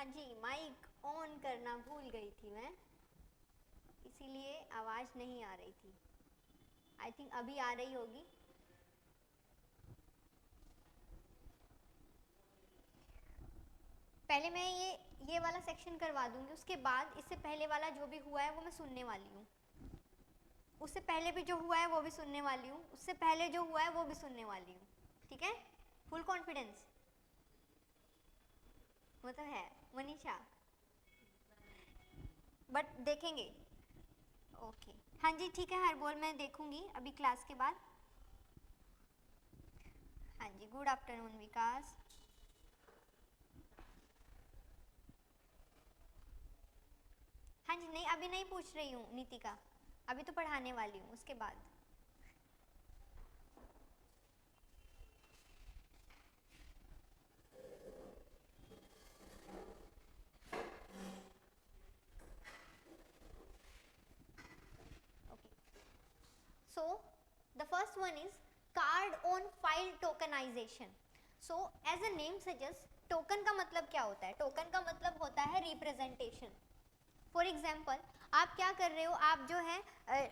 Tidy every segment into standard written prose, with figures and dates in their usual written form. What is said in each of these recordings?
Ji, mic on करना भूल गई थी मैं, इसीलिए आवाज़ नहीं आ रही थी। आई थिंक अभी आ रही होगी। पहले मैं ये वाला सेक्शन करवा दूंगी, उसके बाद इससे पहले वाला जो भी हुआ है वो मैं सुनने वाली हूँ। उससे पहले भी जो हुआ है वो भी सुनने वाली हूँ, उससे पहले जो हुआ है वो भी सुनने वाली हूँ। ठीक है, फुल कॉन्फिडेंस वो तो है मनीषा, बट देखेंगे। ओके, हाँ जी ठीक है, हर बोल मैं देखूंगी अभी क्लास के बाद। हाँ जी, गुड आफ्टरनून विकास। हाँ जी, नहीं अभी नहीं पूछ रही हूँ नीतिका, अभी तो पढ़ाने वाली हूँ उसके बाद। So the first one is card on file tokenization. So as a name suggests, token का मतलब क्या होता है? टोकन का मतलब होता है रिप्रेजेंटेशन। फॉर एग्जाम्पल आप क्या कर रहे हो, आप जो है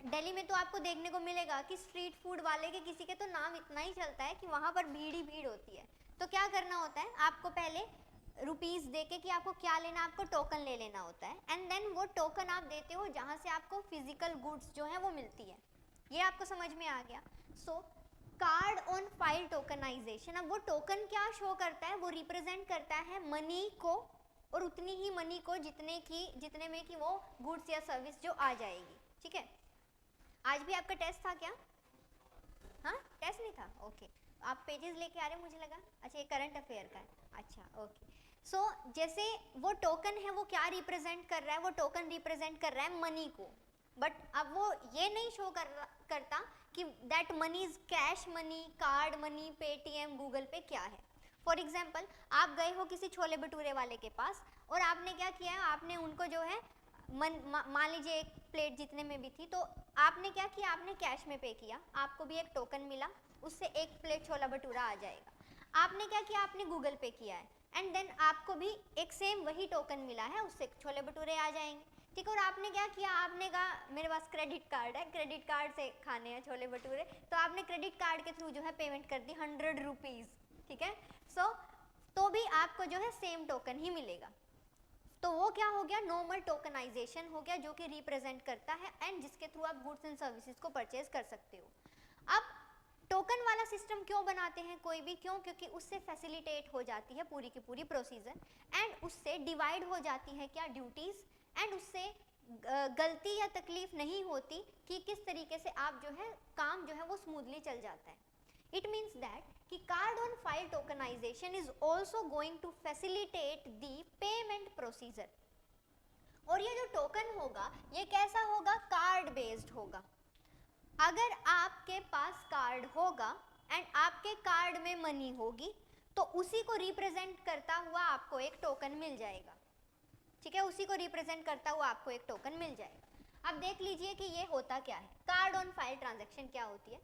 दिल्ली में तो आपको देखने को मिलेगा कि स्ट्रीट फूड वाले के किसी के तो नाम इतना ही चलता है कि वहाँ पर भीड़ ही भीड़ होती है। तो क्या करना होता है, आपको पहले रुपीज़ दे के कि आपको क्या लेना, आपको टोकन ले लेना होता है, एंड देन वो टोकन आप देते हो जहाँ से आपको फिजिकल गुड्स जो है वो मिलती है। ये आपको समझ में आ गया। सो कार्ड ऑन फाइल टोकनाइजेशन, अब वो टोकन क्या शो करता है, वो रिप्रेजेंट करता है मनी को, और उतनी ही मनी को जितने में कि वो गुड्स या सर्विस जो आ जाएगी। ठीक है, आज भी आपका टेस्ट था क्या? हाँ, टेस्ट नहीं था, ओके। आप पेजेस लेके आ रहे, मुझे लगा अच्छा ये करंट अफेयर का है। अच्छा ओके। सो जैसे वो टोकन है वो क्या रिप्रेजेंट कर रहा है, वो टोकन रिप्रेजेंट कर रहा है मनी को, बट अब वो ये नहीं शो करता कि that money is cash money, card money, Paytm, Google पे क्या है। फॉर एग्जाम्पल आप गए हो किसी छोले भटूरे वाले के पास और आपने क्या किया है, आपने उनको जो है मान लीजिए एक प्लेट जितने में भी थी, तो आपने क्या किया, आपने कैश में पे किया, आपको भी एक टोकन मिला, उससे एक प्लेट छोला भटूरा आ जाएगा। आपने क्या किया, आपने गूगल पे किया है, एंड देन आपको भी एक सेम वही टोकन मिला है, उससे छोले भटूरे आ जाएंगे। ठीक है, और आपने क्या किया, आपने कहा मेरे पास क्रेडिट कार्ड है, क्रेडिट कार्ड से खाने हैं छोले भटूरे, तो आपने क्रेडिट कार्ड के थ्रू जो है पेमेंट कर दी 100 रुपीज़। ठीक है, सो तो भी आपको जो है सेम टोकन ही मिलेगा। तो वो क्या हो गया, नॉर्मल टोकनाइजेशन हो गया, जो कि रिप्रेजेंट करता है एंड जिसके थ्रू आप गुड्स एंड सर्विसेज को परचेज कर सकते हो। अब टोकन वाला सिस्टम क्यों बनाते हैं कोई भी, क्यों? क्योंकि उससे फैसिलिटेट हो जाती है पूरी की पूरी प्रोसीजर, एंड उससे डिवाइड हो जाती है क्या, ड्यूटीज, एंड उससे गलती या तकलीफ नहीं होती कि किस तरीके से आप जो है काम जो है वो स्मूथली चल जाता है। It means that कि card on file tokenization is also going to facilitate the payment procedure. और ये जो टोकन होगा ये कैसा होगा, कार्ड बेस्ड होगा। अगर आपके पास कार्ड होगा एंड आपके कार्ड में मनी होगी तो उसी को रिप्रेजेंट करता हुआ आपको एक टोकन मिल जाएगा। ठीक है, उसी को रिप्रेजेंट करता हुआ आपको एक टोकन मिल जाएगा। अब देख लीजिए कि ये होता क्या है, कार्ड ऑन फाइल ट्रांजैक्शन क्या होती है।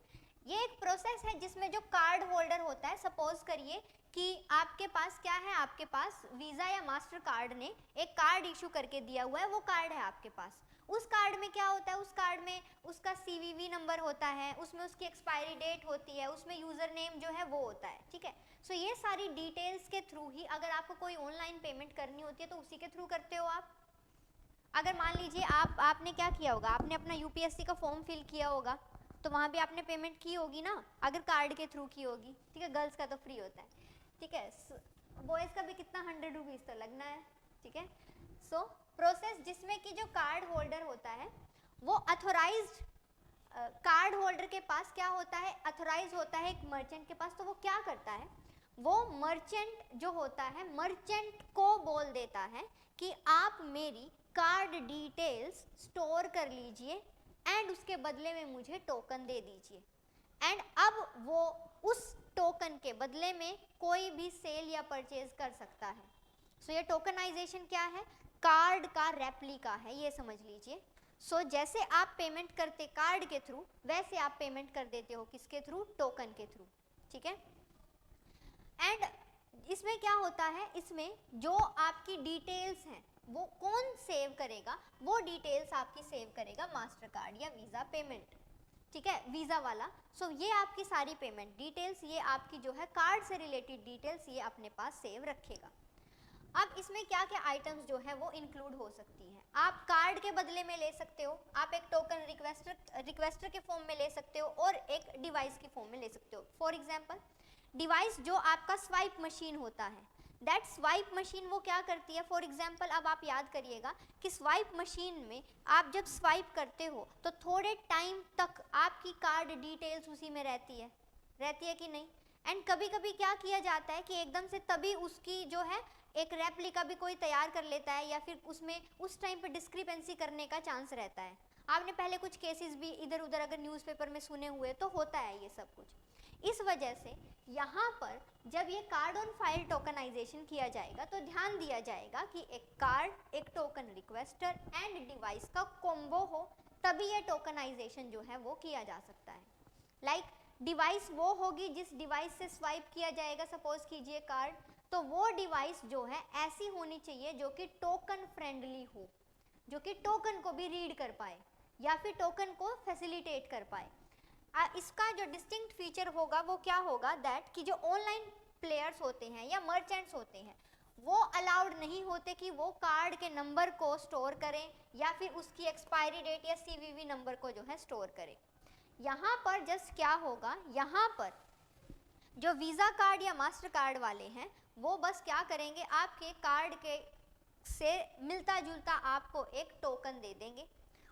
ये एक प्रोसेस है जिसमें जो कार्ड होल्डर होता है, सपोज करिए कि आपके पास क्या है, आपके पास वीज़ा या मास्टर कार्ड ने एक कार्ड इशू करके दिया हुआ है, वो कार्ड है आपके पास। उस कार्ड में क्या होता है, उस कार्ड में उसका CVV नंबर होता है, उसमें उसकी एक्सपायरी डेट होती है, उसमें यूज़र नेम जो है वो होता है। ठीक है, सो ये सारी डिटेल्स के थ्रू ही अगर आपको कोई ऑनलाइन पेमेंट करनी होती है तो उसी के थ्रू करते हो आप। अगर मान लीजिए आपने क्या किया होगा, आपने अपना UPSC का फॉर्म फिल किया होगा तो वहाँ भी आपने पेमेंट की होगी ना, अगर कार्ड के थ्रू की होगी। ठीक है, गर्ल्स का तो फ्री होता है। ठीक है, बॉयज़ का भी कितना 100 रुपीज़ तो लगना है। ठीक है, सो प्रोसेस जिसमें कि जो कार्ड होल्डर होता है वो अथोराइज्ड, कार्ड होल्डर के पास क्या होता है, अथोराइज होता है एक मर्चेंट के पास। तो वो क्या करता है, वो मर्चेंट जो होता है, मर्चेंट को बोल देता है कि आप मेरी कार्ड डिटेल्स स्टोर कर लीजिए एंड उसके बदले में मुझे टोकन दे दीजिए। एंड अब वो उस टोकन के बदले में कोई भी सेल या परचेज कर सकता है। सो ये टोकनाइजेशन क्या है, कार्ड का रेप्लिका है, ये समझ लीजिए। सो जैसे आप पेमेंट करते कार्ड के थ्रू, वैसे आप पेमेंट कर देते हो किसके थ्रू, टोकन के थ्रू। ठीक है, एंड इसमें क्या होता है, इसमें जो आपकी डिटेल्स हैं वो कौन सेव करेगा, वो डिटेल्स आपकी सेव करेगा मास्टर कार्ड या वीज़ा पेमेंट, ठीक है, वीज़ा वाला। सो ये आपकी सारी पेमेंट डिटेल्स, ये आपकी जो है कार्ड से रिलेटेड डिटेल्स ये अपने पास सेव रखेगा। अब इसमें क्या क्या आइटम्स जो है वो इंक्लूड हो सकती हैं। आप कार्ड के बदले में ले सकते हो, आप एक टोकन रिक्वेस्टर के फॉर्म में ले सकते हो और एक डिवाइस के फॉर्म में ले सकते हो। फॉर एग्जांपल डिवाइस जो आपका स्वाइप मशीन होता है, दैट स्वाइप मशीन वो क्या करती है, फॉर एग्जांपल अब आप याद करिएगा कि स्वाइप मशीन में आप जब स्वाइप करते हो तो थोड़े टाइम तक आपकी कार्ड डिटेल्स उसी में रहती है कि नहीं। एंड कभी कभी क्या किया जाता है कि एकदम से तभी उसकी जो है एक रेप्लिका भी कोई तैयार कर लेता है, या फिर उसमें उस टाइम पे डिस्क्रिपेंसी करने का चांस रहता है। आपने पहले कुछ केसेस भी इधर उधर अगर न्यूज़पेपर में सुने हुए तो होता है ये सब कुछ। इस वजह से यहाँ पर जब ये कार्ड ऑन फाइल टोकनाइजेशन किया जाएगा तो ध्यान दिया जाएगा कि एक कार्ड, एक टोकन रिक्वेस्टर एंड डिवाइस का कॉम्बो हो, तभी ये टोकनाइजेशन जो है वो किया जा सकता है। लाइक डिवाइस वो होगी जिस डिवाइस से स्वाइप किया जाएगा, सपोज कीजिए कार्ड, तो वो डिवाइस जो है ऐसी होनी चाहिए जो कि टोकन फ्रेंडली हो, जो कि टोकन को भी रीड कर पाए या फिर टोकन को फैसिलिटेट कर पाए। इसका जो डिस्टिंक्ट फीचर होगा वो क्या होगा, दैट कि जो ऑनलाइन प्लेयर्स होते हैं या मर्चेंट्स होते हैं वो अलाउड नहीं होते कि वो कार्ड के नंबर को स्टोर करें या फिर उसकी एक्सपायरी डेट या CVV नंबर को जो है स्टोर करें। यहाँ पर जस्ट क्या होगा, यहाँ पर जो वीज़ा कार्ड या मास्टर कार्ड वाले हैं वो बस क्या करेंगे, आपके कार्ड के से मिलता जुलता आपको एक टोकन दे देंगे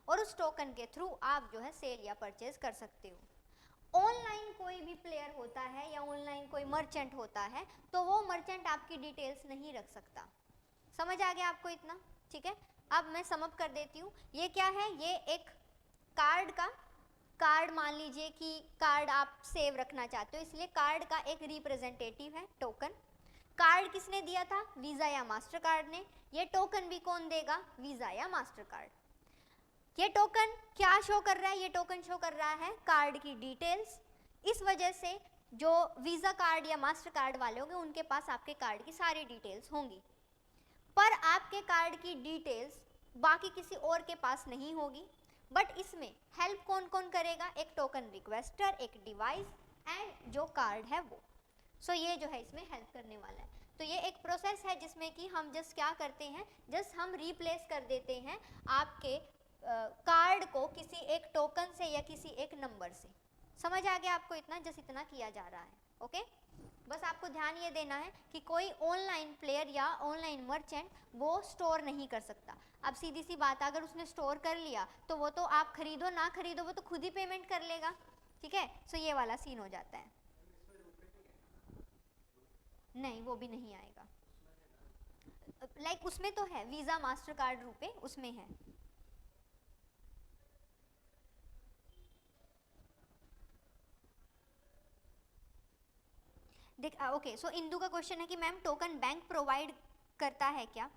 और उस टोकन के थ्रू आप जो है सेल या परचेज कर सकते हो। ऑनलाइन कोई भी प्लेयर होता है या ऑनलाइन कोई मर्चेंट होता है तो वो मर्चेंट आपकी डिटेल्स नहीं रख सकता। समझ आ गया आपको इतना, ठीक है। अब मैं समअप कर देती हूँ। ये क्या है, ये एक कार्ड मान लीजिए कि कार्ड आप सेव रखना चाहते हो, इसलिए कार्ड का एक रिप्रेजेंटेटिव है टोकन। कार्ड किसने दिया था, वीज़ा या मास्टर कार्ड ने। ये टोकन भी कौन देगा, वीज़ा या मास्टर कार्ड। ये टोकन क्या शो कर रहा है, ये टोकन शो कर रहा है कार्ड की डिटेल्स। इस वजह से जो वीज़ा कार्ड या मास्टर कार्ड वाले होंगे उनके पास आपके कार्ड की सारी डिटेल्स होंगी, पर आपके कार्ड की डिटेल्स बाकी किसी और के पास नहीं होगी। बट इसमें हेल्प कौन कौन करेगा, एक टोकन रिक्वेस्टर, एक डिवाइस एंड जो कार्ड है वो। सो ये जो है इसमें हेल्प करने वाला है। तो ये एक प्रोसेस है जिसमें कि हम जस्ट क्या करते हैं, जस्ट हम रिप्लेस कर देते हैं आपके कार्ड को किसी एक टोकन से या किसी एक नंबर से। समझ आ गया आपको इतना, जस्ट इतना किया जा रहा है। ओके, बस आपको ध्यान ये देना है कि कोई ऑनलाइन प्लेयर या ऑनलाइन मर्चेंट वो स्टोर नहीं कर सकता। अब सीधी सी बात, अगर उसने स्टोर कर लिया तो वो तो आप खरीदो ना खरीदो वो तो खुद ही पेमेंट कर लेगा, ठीक है। सो ये वाला सीन हो जाता है। नहीं, वो भी नहीं आएगा। लाइक उसमें तो है, वीज़ा मास्टर कार्ड रुपए उसमें है। देख ओके, सो इंदू का क्वेश्चन है कि मैम टोकन बैंक प्रोवाइड करता है क्या।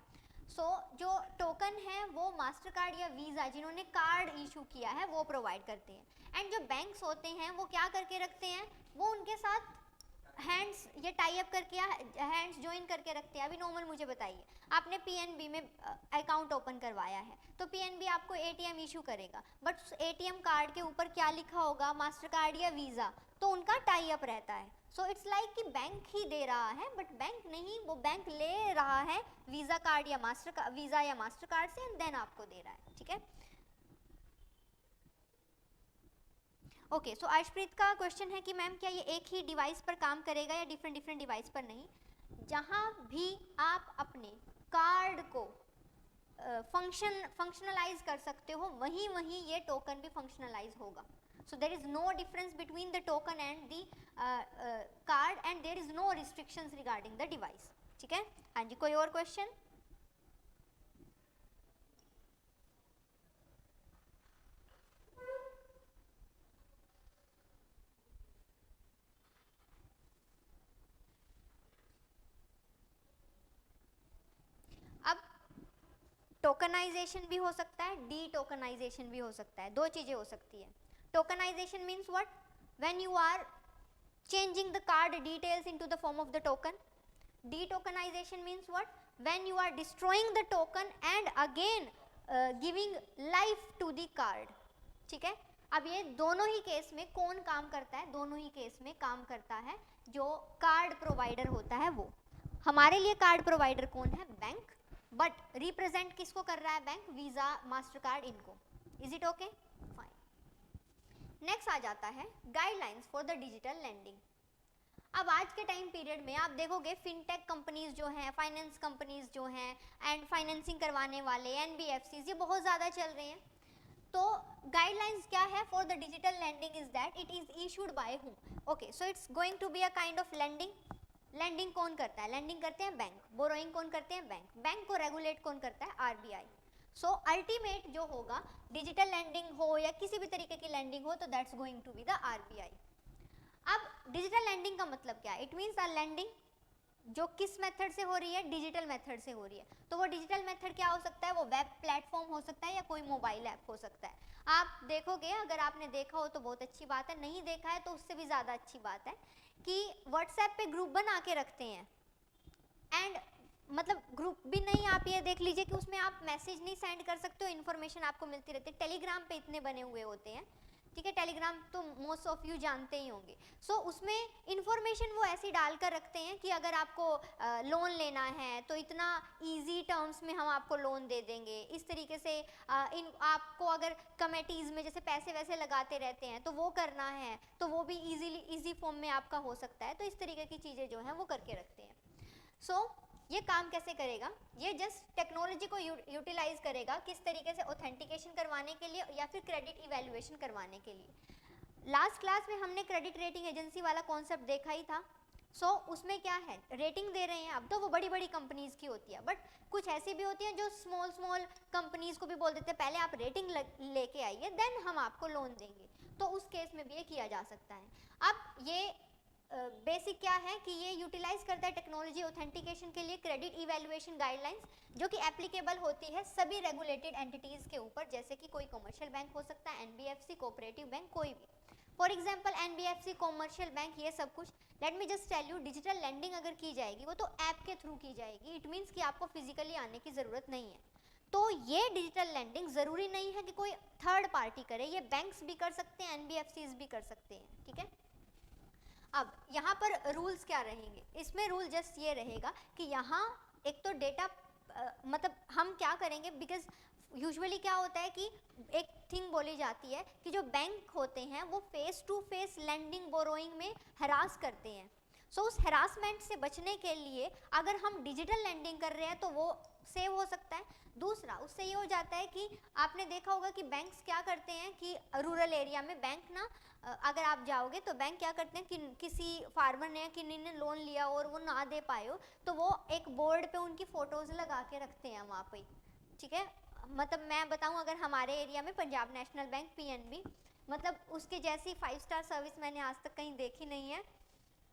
सो जो टोकन है वो मास्टर कार्ड या वीज़ा जिन्होंने कार्ड इशू किया है वो प्रोवाइड करते हैं। एंड जो बैंक्स होते हैं वो क्या करके रखते हैं, वो उनके साथ हैंड्स ये टाई अप करके या हैंड्स ज्वाइन करके रखते हैं। अभी नॉर्मल मुझे बताइए, आपने PNB में अकाउंट ओपन करवाया है तो PNB आपको ATM इशू करेगा, बट उस ATM कार्ड के ऊपर क्या लिखा होगा, मास्टर कार्ड या वीज़ा, तो उनका टाई अप रहता है। सो इट्स लाइक कि बैंक ही दे रहा है, बट बैंक नहीं, वो बैंक ले रहा है वीज़ा कार्ड या वीज़ा या मास्टर कार्ड से एंड देन आपको दे रहा है, ठीक है। ओके, सो अर्शप्रीत का क्वेश्चन है कि मैम क्या ये एक ही डिवाइस पर काम करेगा या डिफरेंट डिवाइस पर। नहीं, जहाँ भी आप अपने कार्ड को फंक्शनलाइज कर सकते हो वहीं वहीं ये टोकन भी फंक्शनलाइज होगा। So there is no difference between the token and the card and there is no restrictions regarding the device, ठीक है। हाँ जी, कोई और क्वेश्चन। टोकनाइजेशन भी हो सकता है, डी टोकनाइजेशन भी हो सकता है, दो चीज़ें हो सकती है। Tokenization means what, when you are changing the card details into the form of the token, Detokenization means what? When you are destroying the token and again giving life to the card. ठीक है, अब ये दोनों ही case में कौन काम करता है? दोनों ही केस में काम करता है जो कार्ड प्रोवाइडर होता है वो। हमारे लिए कार्ड प्रोवाइडर कौन है? बैंक। बट रिप्रेजेंट किसको कर रहा है बैंक? वीजा, मास्टर कार्ड, इनको। Is it okay? Fine. Next आ जाता है guidelines for the digital lending. अब आज के टाइम पीरियड में आप देखोगे फिनटेक कंपनीज जो हैं, फाइनेंस कंपनीज जो हैं एंड फाइनेंसिंग करवाने वाले एनबीएफसीज, ये बहुत ज़्यादा चल रहे हैं। तो गाइडलाइंस क्या है for the digital lending? Is that it is issued by whom? Okay, so it's going to be a kind of lending. Lending कौन करता है? लैंडिंग करते हैं बैंक। बोरोइंग कौन करते हैं? बैंक। बैंक को रेगुलेट कौन करता है? आरबीआई। सो अल्टीमेट जो होगा डिजिटल लैंडिंग हो या किसी भी तरीके की लैंडिंग हो, तो that's going to be the RBI. अब डिजिटल लैंडिंग का मतलब क्या है? इट मीन्स अ लैंडिंग जो किस मेथड से हो रही है? डिजिटल मेथड से हो रही है। तो वो डिजिटल मेथड क्या हो सकता है? वो वेब प्लेटफॉर्म हो सकता है या कोई मोबाइल ऐप हो सकता है। आप देखोगे, अगर आपने देखा हो तो बहुत अच्छी बात है, नहीं देखा है तो उससे भी ज़्यादा अच्छी बात है कि व्हाट्सएप पे ग्रुप बना के रखते हैं। एंड मतलब ग्रुप भी नहीं, आप ये देख लीजिए कि उसमें आप मैसेज नहीं सेंड कर सकते हो, इन्फॉर्मेशन आपको मिलती रहती है। टेलीग्राम पे इतने बने हुए होते हैं, ठीक है, टेलीग्राम तो मोस्ट ऑफ यू जानते ही होंगे। सो उसमें इन्फॉर्मेशन वो ऐसी डाल कर रखते हैं कि अगर आपको लोन लेना है तो इतना इजी टर्म्स में हम आपको लोन दे देंगे। इस तरीके से इन आपको अगर कमेटीज़ में जैसे पैसे वैसे लगाते रहते हैं तो वो करना है तो वो भी ईजी फॉर्म में आपका हो सकता है। तो इस तरीके की चीज़ें जो हैं वो करके रखते हैं। सो ये काम कैसे करेगा? ये जस्ट टेक्नोलॉजी को यूटिलाइज करेगा किस तरीके से ऑथेंटिकेशन करवाने के लिए या फिर क्रेडिट इवैल्यूएशन करवाने के लिए। लास्ट क्लास में हमने क्रेडिट रेटिंग एजेंसी वाला कॉन्सेप्ट देखा ही था। सो उसमें क्या है? रेटिंग दे रहे हैं। अब तो वो बड़ी बड़ी कंपनीज की होती है, बट कुछ ऐसी भी होती है जो स्मॉल कंपनीज को भी बोल देते हैं पहले आप रेटिंग लेके आइए देन हम आपको लोन देंगे। तो उस केस में भी ये किया जा सकता है। अब ये बेसिक क्या है कि ये यूटिलाइज करता है टेक्नोलॉजी ऑथेंटिकेशन के लिए क्रेडिट इवैल्यूएशन गाइडलाइंस, जो कि एप्लीकेबल होती है सभी रेगुलेटेड एंटिटीज़ के ऊपर, जैसे कि कोई कमर्शियल बैंक हो सकता है, एनबीएफसी, कोऑपरेटिव बैंक, कोई भी। For example NBFC, commercial bank, ये सब कुछ। Let me just tell you, digital lending अगर की जाएगी वो तो ऐप के थ्रू की जाएगी। इट मीन्स कि आपको फिजिकली आने की ज़रूरत नहीं है। तो ये डिजिटल लैंडिंग ज़रूरी नहीं है कि कोई थर्ड पार्टी करे, ये बैंक्स भी कर सकते हैं, एनबीएफसीज भी कर सकते हैं, ठीक है। अब यहाँ पर रूल्स क्या रहेंगे? इसमें रूल जस्ट ये रहेगा कि यहाँ एक तो डेटा मतलब हम क्या करेंगे, बिकॉज यूजुअली क्या होता है कि एक थिंग बोली जाती है कि जो बैंक होते हैं वो face to face lending borrowing में हरास करते हैं। सो उस हरासमेंट से बचने के लिए अगर हम डिजिटल लैंडिंग कर रहे हैं तो वो सेव हो सकता है। दूसरा, उससे ये हो जाता है कि आपने देखा होगा कि बैंक्स क्या करते हैं कि रूरल एरिया में बैंक ना अगर आप जाओगे तो बैंक क्या करते हैं कि किसी फार्मर ने किन्हीं ने लोन लिया और वो ना दे पाए हो तो वो एक बोर्ड पे उनकी फ़ोटोज़ लगा के रखते हैं वहाँ पे, ठीक है। मतलब मैं बताऊँ, अगर हमारे एरिया में पंजाब नेशनल बैंक पीएनबी, मतलब उसके जैसी 5 स्टार सर्विस मैंने आज तक कहीं देखी नहीं है।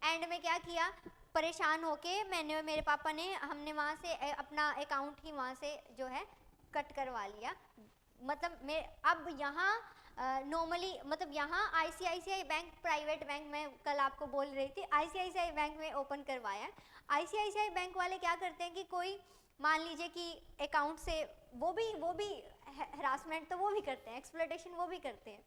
एंड में क्या किया, परेशान होके मैंने, मेरे पापा ने, हमने वहाँ से अपना अकाउंट ही वहाँ से जो है कट करवा लिया। मतलब मैं अब यहाँ नॉर्मली मतलब यहाँ आईसीआईसीआई बैंक प्राइवेट बैंक, मैं कल आपको बोल रही थी, आईसीआईसीआई बैंक में ओपन करवाया। आईसीआईसीआई बैंक वाले क्या करते हैं कि कोई मान लीजिए कि अकाउंट से वो भी हरासमेंट तो वो भी करते हैं, एक्सप्लॉयटेशन वो भी करते हैं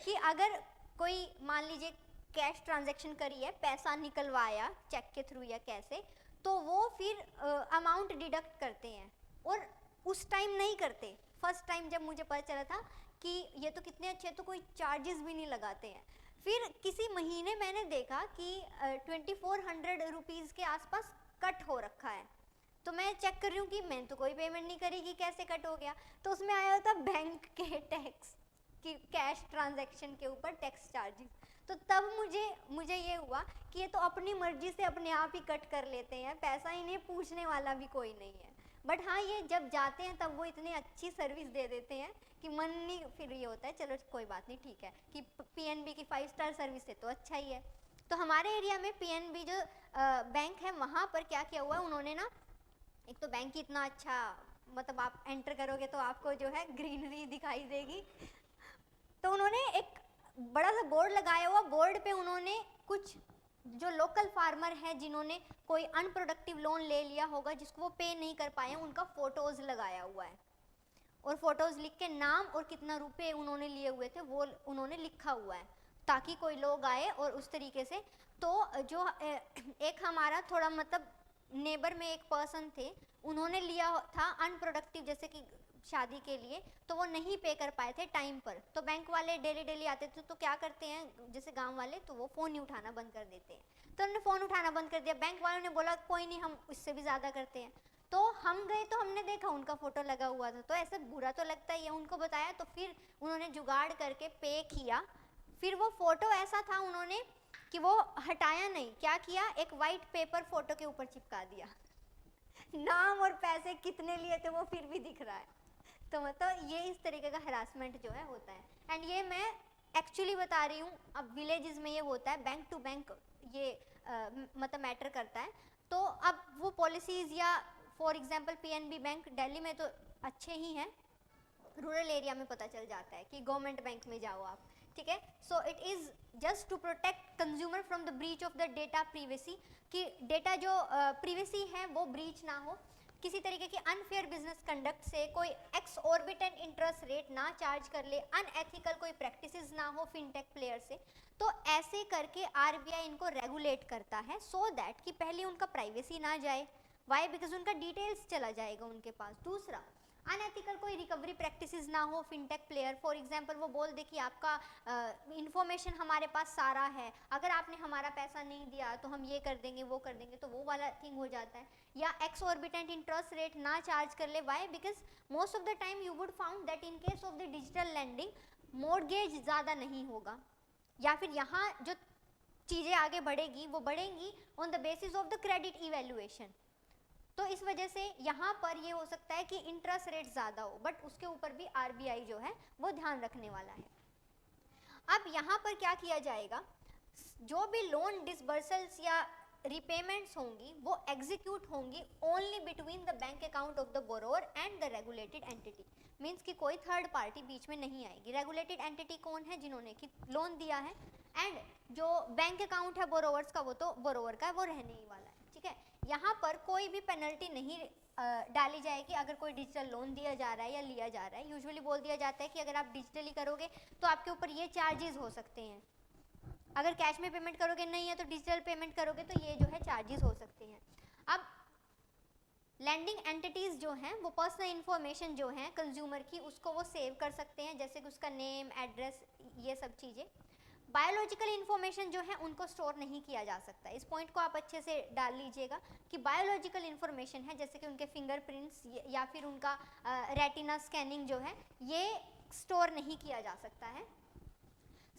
कि अगर कोई मान लीजिए कैश ट्रांजैक्शन करी है, पैसा निकलवाया चेक के थ्रू या कैसे, तो वो फिर अमाउंट डिडक्ट करते हैं और उस टाइम नहीं करते। फर्स्ट टाइम जब मुझे पता चला था कि ये तो कितने अच्छे, तो कोई चार्जेस भी नहीं लगाते हैं। फिर किसी महीने मैंने देखा कि 2400 रुपीज़ के आसपास कट हो रखा है। तो मैं चेक कर रही हूँ कि मैंने तो कोई पेमेंट नहीं करी, कि कैसे कट हो गया। तो उसमें आया होता बैंक के टैक्स कि कैश ट्रांजैक्शन के ऊपर टैक्स चार्जेस। तो तब मुझे ये हुआ कि ये तो अपनी मर्जी से अपने आप ही कट कर लेते हैं, पैसा इन्हें पूछने वाला भी कोई नहीं है। बट हाँ, ये जब जाते हैं तब वो इतनी अच्छी सर्विस दे देते हैं कि मन नहीं, फिर ये होता है चलो कोई बात नहीं, ठीक है कि पीएनबी की 5 स्टार सर्विस है तो अच्छा ही है। तो हमारे एरिया में पीएनबी जो बैंक है वहाँ पर क्या किया हुआ है उन्होंने ना, एक तो बैंक ही इतना अच्छा, मतलब आप एंटर करोगे तो आपको जो है ग्रीनरी दिखाई देगी। तो उन्होंने एक बड़ा सा बोर्ड लगाया हुआ, बोर्ड पे उन्होंने कुछ जो लोकल फार्मर है जिन्होंने कोई अनप्रोडक्टिव लोन ले लिया होगा जिसको वो पे नहीं कर पाए, उनका फोटोज लगाया हुआ है और फोटोज लिख के नाम और कितना रुपए उन्होंने लिए हुए थे वो उन्होंने लिखा हुआ है, ताकि कोई लोग आए और उस तरीके से। तो जो एक हमारा थोड़ा मतलब नेबर में एक पर्सन थे, उन्होंने लिया था अनप्रोडक्टिव जैसे कि शादी के लिए, तो वो नहीं पे कर पाए थे टाइम पर, तो बैंक वाले डेली डेली आते थे, तो क्या करते हैं जैसे गांव वाले, तो वो फ़ोन ही उठाना बंद कर देते हैं। तो उन्होंने फ़ोन उठाना बंद कर दिया, बैंक वालों ने बोला कोई नहीं हम इससे भी ज़्यादा करते हैं। तो हम गए तो हमने देखा उनका फ़ोटो लगा हुआ था, तो ऐसा बुरा तो लगता ही है, उनको बताया तो फिर उन्होंने जुगाड़ करके पे किया। फिर वो फ़ोटो ऐसा था उन्होंने कि वो हटाया नहीं, क्या किया, एक वाइट पेपर फ़ोटो के ऊपर चिपका दिया नाम और पैसे कितने लिए थे वो फिर भी दिख रहा है। तो मतलब ये इस तरीके का हरासमेंट जो है होता है, एंड ये मैं एक्चुअली बता रही हूँ। अब विलेजेस में ये होता है, बैंक टू बैंक ये मतलब मैटर करता है। तो अब वो पॉलिसीज़ या for example PNB bank Delhi में तो अच्छे ही हैं, रूरल एरिया में पता चल जाता है कि गवर्नमेंट बैंक में जाओ आप, ठीक है। So it is just to protect consumer from the breach of the data privacy, कि डेटा जो प्रीवेसी है वो ब्रीच ना हो, किसी तरीके की अनफेयर बिजनेस कंडक्ट से कोई एक्सऑर्बिटेंट इंटरेस्ट रेट ना चार्ज कर ले, अनएथिकल कोई प्रैक्टिसेस ना हो फिनटेक प्लेयर से। तो ऐसे करके आरबीआई इनको रेगुलेट करता है सो दैट कि पहले उनका प्राइवेसी ना जाए, वाई, बिकॉज उनका डिटेल्स चला जाएगा उनके पास। दूसरा, अनएथिकल कोई रिकवरी प्रैक्टिसेस ना हो फिनटेक प्लेयर, फॉर एग्जांपल वो बोल दे कि आपका इंफॉर्मेशन हमारे पास सारा है, अगर आपने हमारा पैसा नहीं दिया तो हम ये कर देंगे वो कर देंगे, तो वो वाला थिंग हो जाता है। या एक्सऑर्बिटेंट इंटरेस्ट रेट ना चार्ज कर ले, why, because most of the time you would found that in case of the digital lending mortgage ज़्यादा नहीं होगा, या फिर यहाँ जो चीज़ें आगे बढ़ेगी वो बढ़ेंगी on the basis of the credit evaluation. तो इस वजह से यहाँ पर ये हो सकता है कि इंटरेस्ट रेट ज़्यादा हो, बट उसके ऊपर भी आरबीआई जो है वो ध्यान रखने वाला है। अब यहाँ पर क्या किया जाएगा, जो भी लोन डिसबर्सल्स या रिपेमेंट्स होंगी वो एग्जीक्यूट होंगी only between the bank account of the borrower and the regulated entity, means कि कोई थर्ड पार्टी बीच में नहीं आएगी। रेगुलेटेड एंटिटी कौन है, जिन्होंने कि लोन दिया है, एंड जो बैंक अकाउंट है बोरोवर्स का वो तो बोरोवर का है, वो रहने ही वाला है, ठीक है। यहाँ पर कोई भी पेनल्टी नहीं डाली जाएगी अगर कोई डिजिटल लोन दिया जा रहा है या लिया जा रहा है। यूजुअली बोल दिया जाता है कि अगर आप डिजिटली करोगे तो आपके ऊपर ये चार्जेस हो सकते हैं, अगर कैश में पेमेंट करोगे नहीं है तो डिजिटल पेमेंट करोगे तो ये जो है चार्जेस हो सकते हैं। अब लैंडिंग एंटिटीज़ जो हैं वो पर्सनल इन्फॉर्मेशन जो है कंज्यूमर की उसको वो सेव कर सकते हैं, जैसे कि उसका नेम, एड्रेस, ये सब चीज़ें। बायोलॉजिकल इन्फॉर्मेशन जो है उनको स्टोर नहीं किया जा सकता। इस पॉइंट को आप अच्छे से डाल लीजिएगा कि बायोलॉजिकल इन्फॉर्मेशन है जैसे कि उनके फिंगरप्रिंट्स या फिर उनका रेटिना स्कैनिंग जो है ये स्टोर नहीं किया जा सकता है।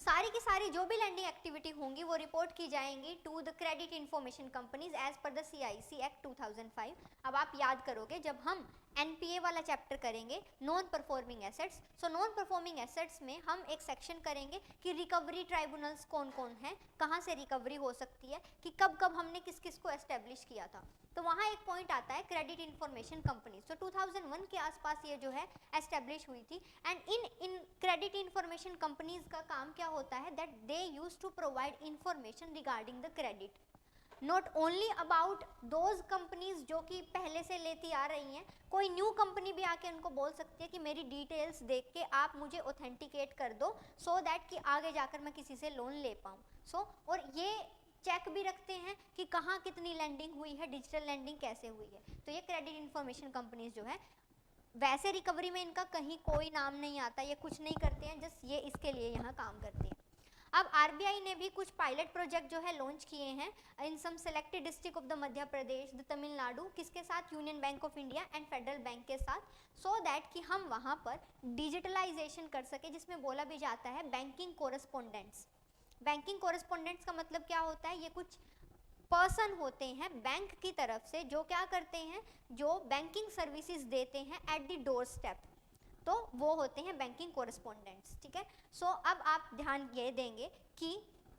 सारी की सारी जो भी लैंडिंग एक्टिविटी होंगी वो रिपोर्ट की जाएंगी to the credit information companies as per the CIC act 2005। अब आप याद करोगे जब हम एनपीए वाला चैप्टर करेंगे non performing assets, so non performing assets में हम एक सेक्शन करेंगे कि रिकवरी ट्राइब्यूनल्स कौन कौन है, कहाँ से रिकवरी हो सकती है, कि कब कब हमने किस किस को एस्टेब्लिश किया था। तो वहाँ एक पॉइंट आता है क्रेडिट इन्फॉर्मेशन कंपनी, तो 2001 के आसपास ये जो है एस्टेब्लिश हुई थी। And in credit information companies का काम क्या होता है, that they use to provide information regarding the credit, not only about those companies जो कि पहले से लेती आ रही हैं, कोई न्यू कंपनी भी आके उनको बोल सकती है कि मेरी डिटेल्स देख के आप मुझे ऑथेंटिकेट कर दो सो दैट कि आगे जाकर मैं किसी से लोन ले पाऊँ। सो और ये चेक भी रखते हैं कि कहाँ कितनी लैंडिंग हुई है, डिजिटल लैंडिंग कैसे हुई है। तो ये क्रेडिट इन्फॉर्मेशन कंपनीज जो है, वैसे रिकवरी में इनका कहीं कोई नाम नहीं आता, ये कुछ नहीं करते हैं, जस्ट ये इसके लिए यहाँ काम करते हैं। अब आरबीआई ने भी कुछ पायलट प्रोजेक्ट जो है लॉन्च किए हैं in some selected district of the Madhya Pradesh, the Tamil Nadu, किसके साथ, Union Bank of India and Federal Bank के साथ, सो दैट कि हम वहाँ पर डिजिटलाइजेशन कर सके, जिसमें बोला भी जाता है बैंकिंग कोरेस्पोंडेंट्स। बैंकिंग कोरेस्पोंडेंट्स का मतलब क्या होता है, ये कुछ पर्सन होते हैं बैंक की तरफ से जो क्या करते हैं, जो बैंकिंग सर्विसेज देते हैं एट द डोर स्टेप, तो वो होते हैं बैंकिंग कोरेस्पोंडेंट्स, ठीक है। सो अब आप ध्यान ये देंगे कि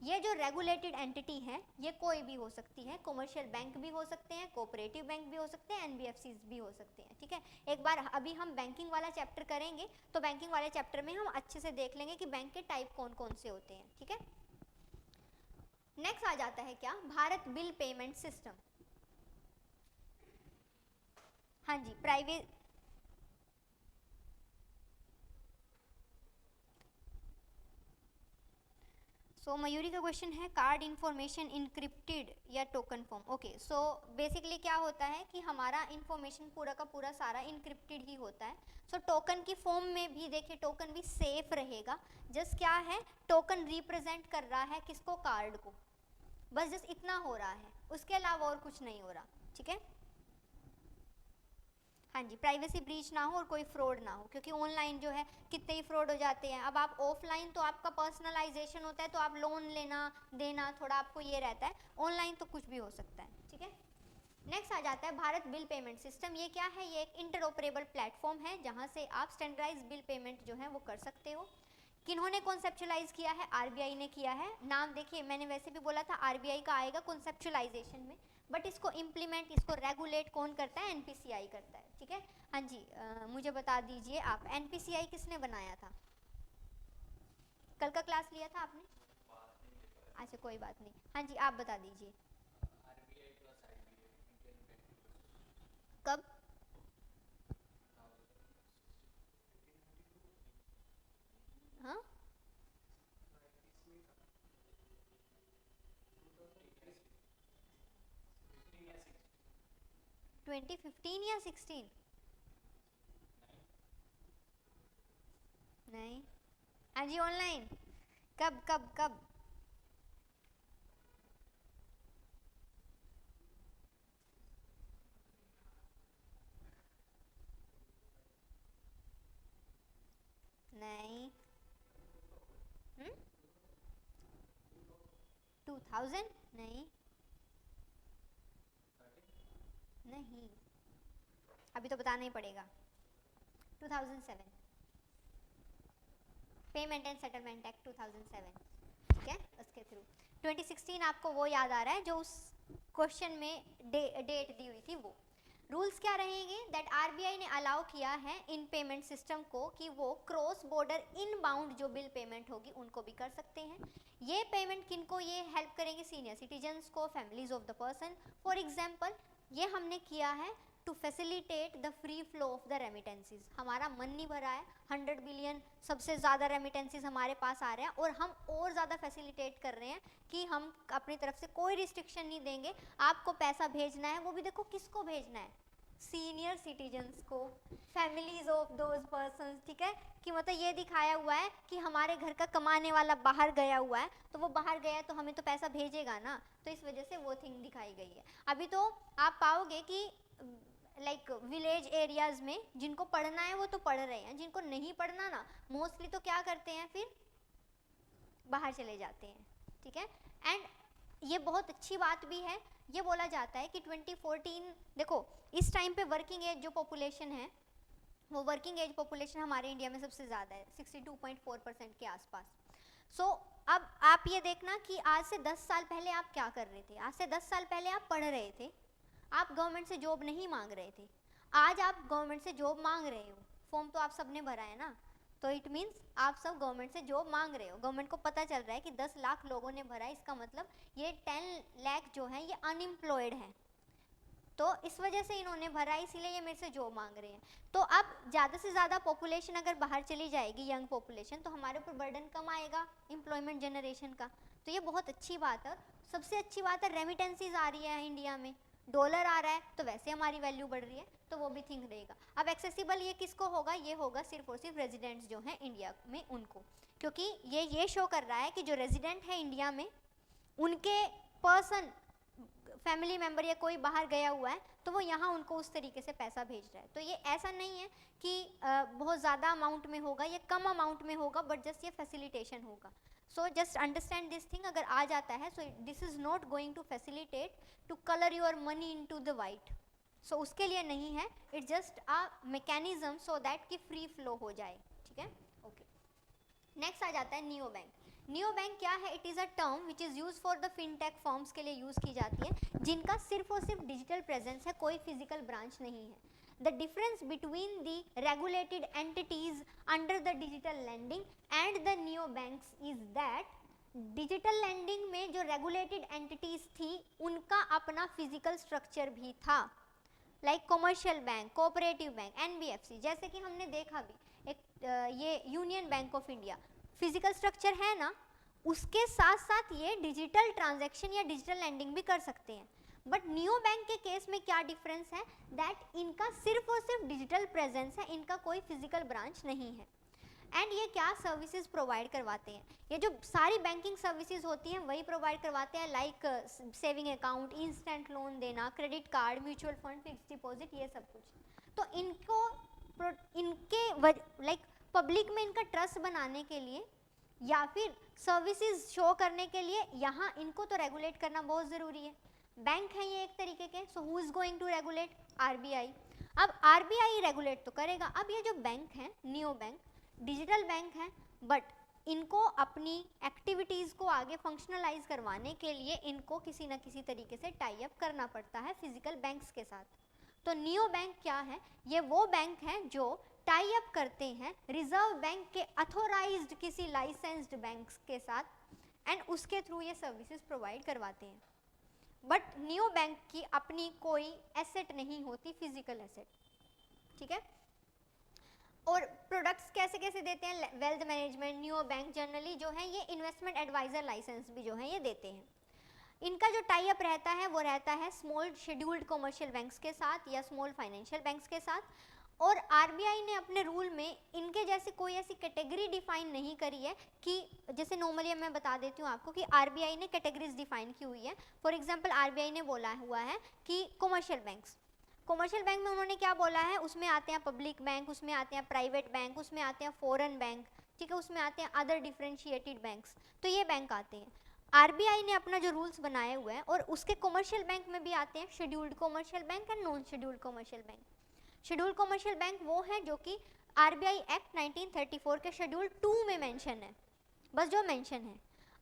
ये जो रेगुलेटेड एंटिटी है ये कोई भी हो सकती है, कमर्शियल बैंक भी हो सकते हैं, कोऑपरेटिव बैंक भी हो सकते हैं, एनबीएफसीज भी हो सकते हैं, ठीक है। एक बार अभी हम बैंकिंग वाला चैप्टर करेंगे तो बैंकिंग वाले चैप्टर में हम अच्छे से देख लेंगे कि बैंक के टाइप कौन कौन से होते हैं, ठीक है। नेक्स्ट आ जाता है क्या, भारत बिल पेमेंट सिस्टम। हाँ जी, प्राइवेट सो मयूरी का क्वेश्चन है कार्ड इंफॉर्मेशन इनक्रिप्टेड या token form. Okay, so basically क्या होता है कि हमारा इंफॉर्मेशन पूरा का पूरा सारा इनक्रिप्टेड ही होता है। सो टोकन की फॉर्म में भी देखिए, टोकन भी सेफ रहेगा। जस्ट क्या है, टोकन रिप्रेजेंट कर रहा है किसको, कार्ड को, बस जस्ट इतना हो रहा है, उसके अलावा और कुछ नहीं हो रहा। ठीक है, हाँ जी, प्राइवेसी ब्रीच ना हो और कोई फ्रॉड ना हो, क्योंकि ऑनलाइन जो है कितने ही फ्रॉड हो जाते हैं। अब आप ऑफलाइन तो आपका पर्सनलाइजेशन होता है, तो आप लोन लेना देना थोड़ा आपको ये रहता है, ऑनलाइन तो कुछ भी हो सकता है। ठीक है, नेक्स्ट आ जाता है भारत बिल पेमेंट सिस्टम। ये क्या है, ये एक इंटरऑपरेबल प्लेटफॉर्म है जहाँ से आप स्टैंडर्डाइज बिल पेमेंट जो है वो कर सकते हो। किन्होंने कॉन्सेप्चुलाइज किया है, आरबीआई ने किया है। नाम देखिए, मैंने वैसे भी बोला था आरबीआई का आएगा कॉन्सेप्चुलाइजेशन में, बट इसको इम्प्लीमेंट, इसको रेगुलेट कौन करता है, एनपीसीआई करता है। ठीक है, हाँ जी, मुझे बता दीजिए आप, एनपीसीआई किसने बनाया था? कल का क्लास लिया था आपने? अच्छा, कोई बात नहीं, हाँ जी, आप बता दीजिए कब? हाँ, 2015 या 16? नहीं, हाँ जी, ऑनलाइन कब कब कब? नहीं, 2000? नहीं नहीं, अभी तो बताना ही पड़ेगा। 2007, पेमेंट एंड सेटलमेंट एक्ट 2007। ठीक है, उसके थ्रू 2016 आपको वो याद आ रहा है जो उस क्वेश्चन में डेट दी हुई थी वो। रूल्स क्या रहेंगे, दैट आरबीआई ने अलाउ किया है इन पेमेंट सिस्टम को कि वो क्रॉस बॉर्डर इनबाउंड जो बिल पेमेंट होगी उनको भी कर सकते हैं। ये पेमेंट किनको ये हेल्प करेंगे, सीनियर सिटीजन्स को, families of the person. For example, ये हमने किया है to facilitate the free flow of the remittances. हमारा मन नहीं भरा है, 100 बिलियन सबसे ज़्यादा रेमिटेंसीज हमारे पास आ रहे हैं और हम और ज़्यादा फैसिलिटेट कर रहे हैं कि हम अपनी तरफ से कोई रिस्ट्रिक्शन नहीं देंगे। आपको पैसा भेजना है, वो भी देखो किसको भेजना है, सीनियर सिटीजन्स को, फैमिलीज ऑफ दोज पर्सन्स। ठीक है, कि मतलब ये दिखाया हुआ है कि हमारे घर का कमाने वाला बाहर गया हुआ है, तो वो बाहर गया है तो हमें तो पैसा भेजेगा ना, तो इस वजह से वो थिंग दिखाई गई है। अभी तो आप पाओगे कि लाइक विलेज एरियाज में जिनको पढ़ना है वो तो पढ़ रहे हैं, जिनको नहीं पढ़ना ना, मोस्टली तो क्या करते हैं, फिर बाहर चले जाते हैं। ठीक है, एंड ये बहुत अच्छी बात भी है। ये बोला जाता है कि 2014, देखो इस टाइम पे वर्किंग एज जो पॉपुलेशन है, वो वर्किंग एज पॉपुलेशन हमारे इंडिया में सबसे ज़्यादा है, 62.4% के आसपास। सो अब आप ये देखना कि आज से 10 साल पहले आप क्या कर रहे थे। आज से 10 साल पहले आप पढ़ रहे थे, आप गवर्नमेंट से जॉब नहीं मांग रहे थे। आज आप गवर्नमेंट से जॉब मांग रहे हो, फॉर्म तो आप सब ने भरा है ना, तो इट मीन्स आप सब गवर्नमेंट से जॉब मांग रहे हो। गवर्नमेंट को पता चल रहा है कि 10 लाख लोगों ने भरा है, इसका मतलब ये 10 लाख जो है ये अनएम्प्लॉयड हैं, तो इस वजह से इन्होंने भरा, इसीलिए ये मेरे से जॉब मांग रहे हैं। तो अब ज़्यादा से ज़्यादा पॉपुलेशन अगर बाहर चली जाएगी, यंग पॉपुलेशन, तो हमारे ऊपर बर्डन कम आएगा एम्प्लॉयमेंट जनरेशन का, तो ये बहुत अच्छी बात है। सबसे अच्छी बात है रेमिटेंसीज आ रही है इंडिया में, डॉलर आ रहा है, तो वैसे हमारी वैल्यू बढ़ रही है, तो वो भी थिंग रहेगा। अब एक्सेसिबल ये किसको होगा, ये होगा सिर्फ और सिर्फ रेजिडेंट्स जो हैं इंडिया में उनको, क्योंकि ये शो कर रहा है कि जो रेजिडेंट है इंडिया में, उनके पर्सन, फैमिली मेम्बर या कोई बाहर गया हुआ है, तो वो यहाँ उनको उस तरीके से पैसा भेज रहा है। तो ये ऐसा नहीं है कि बहुत ज़्यादा अमाउंट में होगा या कम अमाउंट में होगा, बट जस्ट ये फैसिलिटेशन होगा। So just understand this thing, अगर आ जाता है, so this is not going to facilitate to colour your money into the white, so उसके लिए नहीं है, it's just a mechanism so that कि फ्री फ्लो हो जाए। ठीक है, ओके। नेक्स्ट आ जाता है नियो बैंक। नियो बैंक क्या है, it is a term which is use for the fintech forms के लिए यूज़ की जाती है, जिनका सिर्फ और सिर्फ डिजिटल प्रेजेंस है, कोई फिजिकल ब्रांच नहीं है। The difference between the regulated entities under the digital lending and the neobanks is that digital lending में जो रेगुलेटेड एंटिटीज थी उनका अपना फिजिकल स्ट्रक्चर भी था, like commercial bank, cooperative bank, NBFC, जैसे कि हमने देखा भी एक ये union Bank of India physical structure है ना, उसके साथ साथ ये डिजिटल ट्रांजैक्शन या डिजिटल लैंडिंग भी कर सकते हैं। बट नियो बैंक के केस में क्या डिफरेंस है, दैट इनका सिर्फ और सिर्फ डिजिटल प्रेजेंस है, इनका कोई फिजिकल ब्रांच नहीं है। एंड ये क्या सर्विसेज प्रोवाइड करवाते हैं, ये जो सारी बैंकिंग सर्विसेज होती हैं वही प्रोवाइड करवाते हैं, like saving account, instant loan देना, credit card, mutual fund, fixed deposit, ये सब कुछ। तो इनके लाइक पब्लिक में इनका ट्रस्ट बनाने के लिए या फिर सर्विसेज शो करने के लिए यहाँ इनको तो रेगुलेट करना बहुत ज़रूरी है। बैंक है ये एक तरीके के, so who is going to regulate? RBI. अब आरबीआई रेगुलेट तो करेगा। अब ये जो बैंक है नियो बैंक डिजिटल बैंक है, बट इनको अपनी एक्टिविटीज़ को आगे फंक्शनलाइज करवाने के लिए इनको किसी न किसी तरीके से टाई अप करना पड़ता है फिजिकल बैंक्स के साथ। तो नियो बैंक क्या है, ये वो बैंक है जो टाई अप करते हैं रिजर्व बैंक के अथोराइज्ड किसी लाइसेंस्ड बैंक्स के साथ एंड उसके थ्रू ये सर्विसेज प्रोवाइड करवाते हैं। बट नियो बैंक की अपनी कोई एसेट नहीं होती, फिजिकल एसेट, ठीक है। और प्रोडक्ट्स कैसे कैसे देते हैं, wealth management, neo bank generally जो है ये इन्वेस्टमेंट एडवाइजर लाइसेंस भी जो है ये देते हैं। इनका जो टाई अप रहता है वो रहता है स्मॉल शेड्यूल्ड कॉमर्शियल बैंक्स के साथ या स्मॉल फाइनेंशियल बैंक्स के साथ। और आरबीआई ने अपने रूल में इनके जैसे कोई ऐसी कैटेगरी डिफाइन नहीं करी है कि जैसे नॉर्मली मैं बता देती हूँ आपको कि आरबीआई ने कैटेगरीज डिफाइन की हुई है। फॉर एग्जांपल आरबीआई ने बोला हुआ है कि कॉमर्शियल बैंक में उन्होंने क्या बोला है, उसमें आते हैं पब्लिक बैंक, उसमें आते हैं प्राइवेट बैंक, उसमें आते हैं फॉरेन बैंक, ठीक है, उसमें आते हैं अदर डिफरेंशिएटेड बैंक्स, तो ये बैंक आते हैं। आरबीआई ने अपना जो रूल्स बनाए हुए हैं और उसके कॉमर्शियल बैंक में भी आते हैं scheduled commercial bank and non scheduled commercial bank. Scheduled commercial bank वो है जो कि आरबीआई एक्ट 1934 के शेड्यूल 2 में मेंशन है, बस जो मेंशन है।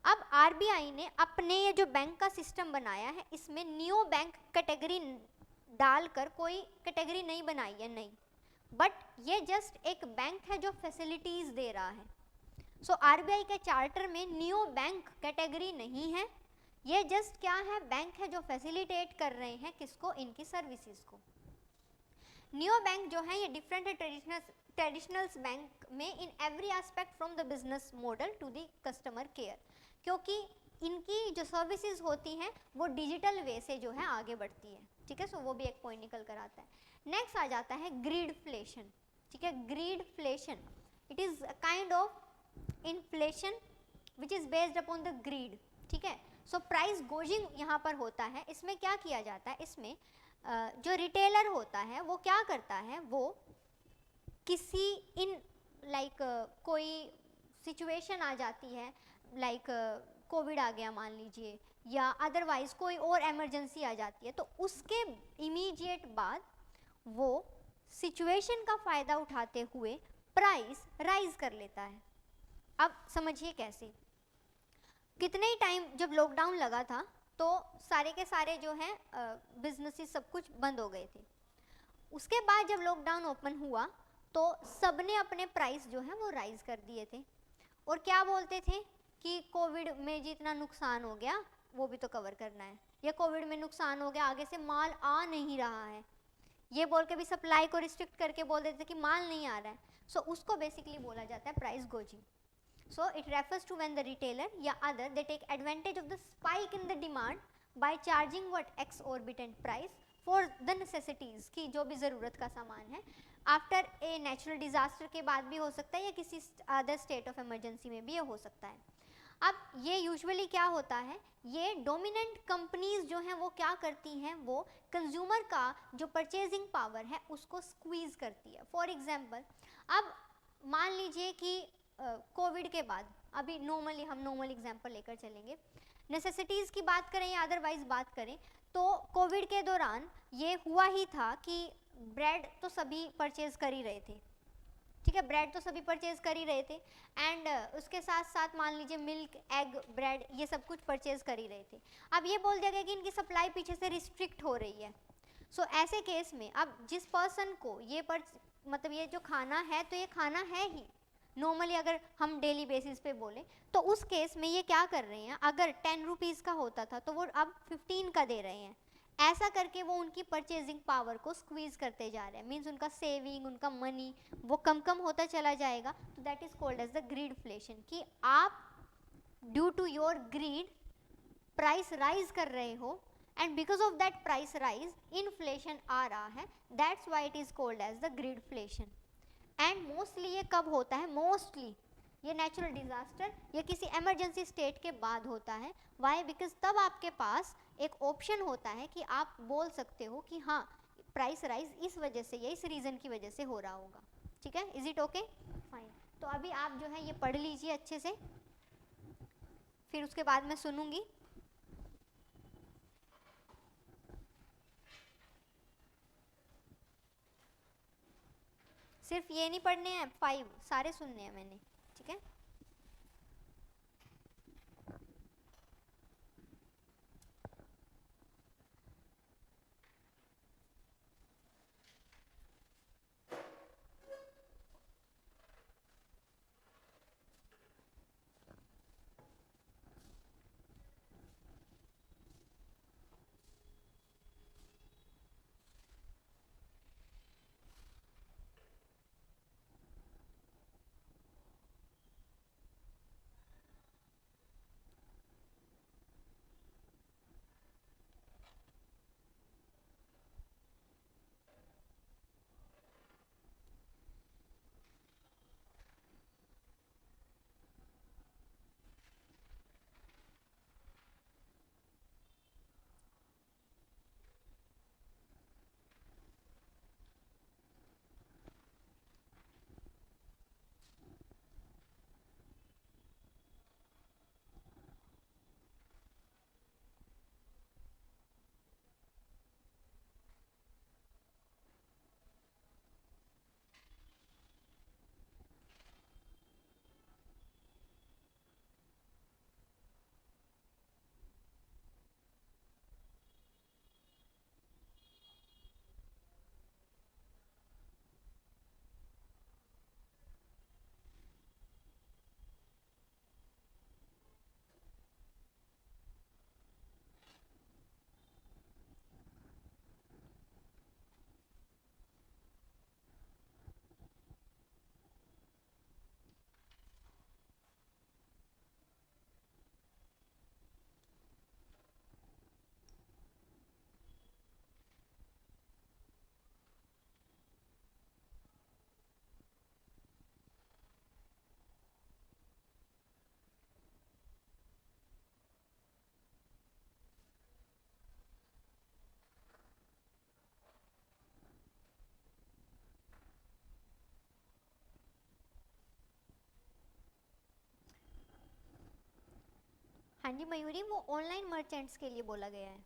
अब आरबीआई ने अपने ये जो बैंक का सिस्टम बनाया है इसमें नियो बैंक कैटेगरी डालकर कोई कैटेगरी नहीं बनाई है, नहीं, बट ये जस्ट एक बैंक है जो फैसिलिटीज दे रहा है। सो आरबीआई के चार्टर में नियो बैंक कैटेगरी नहीं है, ये जस्ट क्या है, बैंक है जो फैसिलिटेट कर रहे हैं किसको, इनकी सर्विसेज को। नियो बैंक जो है ये डिफरेंट है ट्रेडिशनल बैंक में in every aspect from the business model to the customer care, क्योंकि इनकी जो सर्विसेज होती हैं वो डिजिटल वे से जो है आगे बढ़ती है, ठीक है। सो वो भी एक पॉइंट निकल कर आता है। नेक्स्ट आ जाता है ग्रीडफ्लेशन, ठीक है। Greedflation it is kind of inflation which is based upon the greed, ठीक है। सो प्राइस गोजिंग यहाँ पर होता है। इसमें क्या किया जाता है, इसमें जो रिटेलर होता है वो क्या करता है, वो किसी इन लाइक कोई सिचुएशन आ जाती है, लाइक कोविड आ गया मान लीजिए, या अदरवाइज कोई और इमरजेंसी आ जाती है, तो उसके इमीडिएट बाद वो सिचुएशन का फ़ायदा उठाते हुए प्राइस राइज कर लेता है। अब समझिए कैसे, कितने ही टाइम जब लॉकडाउन लगा था तो सारे के सारे जो हैं बिजनेसेस सब कुछ बंद हो गए थे। उसके बाद जब लॉकडाउन ओपन हुआ तो सबने अपने प्राइस जो है वो राइज कर दिए थे, और क्या बोलते थे कि कोविड में जितना नुकसान हो गया वो भी तो कवर करना है, या कोविड में नुकसान हो गया आगे से माल आ नहीं रहा है, ये बोल के भी सप्लाई को रिस्ट्रिक्ट करके बोल देते थे कि माल नहीं आ रहा है। सो उसको बेसिकली बोला जाता है price गोजिंग। So it refers to when the retailer या other they take advantage of the spike in the demand by charging what exorbitant price for the necessities की जो भी ज़रूरत का सामान है, after a natural disaster के बाद भी हो सकता है या किसी other state of emergency में भी ये हो सकता है। अब ये यूजुअली क्या होता है, ये डोमिनेंट कंपनीज जो हैं वो क्या करती हैं, वो कंज्यूमर का जो परचेजिंग पावर है उसको स्क्वीज़ करती है। फॉर एग्जांपल अब मान लीजिए कि कोविड के बाद, अभी नॉर्मली हम नॉर्मल एग्जांपल लेकर चलेंगे, नेसेसिटीज़ की बात करें या अदरवाइज बात करें, तो कोविड के दौरान ये हुआ ही था कि ब्रेड तो सभी परचेज़ कर ही रहे थे, ठीक है, ब्रेड तो सभी परचेज़ कर ही रहे थे, एंड उसके साथ साथ मान लीजिए मिल्क, एग, ब्रेड ये सब कुछ परचेज़ कर ही रहे थे। अब ये बोल दिया गया कि इनकी सप्लाई पीछे से रिस्ट्रिक्ट हो रही है। सो ऐसे केस में अब जिस पर्सन को ये मतलब ये जो खाना है तो ये खाना है ही, नॉर्मली अगर हम डेली बेसिस पे बोले तो उस केस में ये क्या कर रहे हैं, अगर 10 रुपीज़ का होता था तो वो अब 15 का दे रहे हैं। ऐसा करके वो उनकी परचेजिंग पावर को स्क्वीज करते जा रहे हैं, मीन्स उनका सेविंग, उनका मनी वो कम कम होता चला जाएगा। तो that is called as the greedflation, कि आप due to your greed price rise कर रहे हो, and because of that price rise inflation आ रहा है, that's why it is called as the greedflation. And mostly ये कब होता है, मोस्टली ये नेचुरल डिजास्टर या किसी इमरजेंसी स्टेट के बाद होता है। वाई, बिकॉज तब आपके पास एक ऑप्शन होता है कि आप बोल सकते हो कि हाँ प्राइस राइज इस वजह से या इस रीज़न की वजह से हो रहा होगा। ठीक है, इज इट ओके, फाइन। तो अभी आप जो है ये पढ़ लीजिए अच्छे से, फिर उसके बाद मैं सुनूंगी। सिर्फ ये नहीं पढ़ने हैं, 5 सारे सुनने हैं मैंने, ठीक है। हाँ जी मयूरी, वो ऑनलाइन मर्चेंट्स के लिए बोला गया है।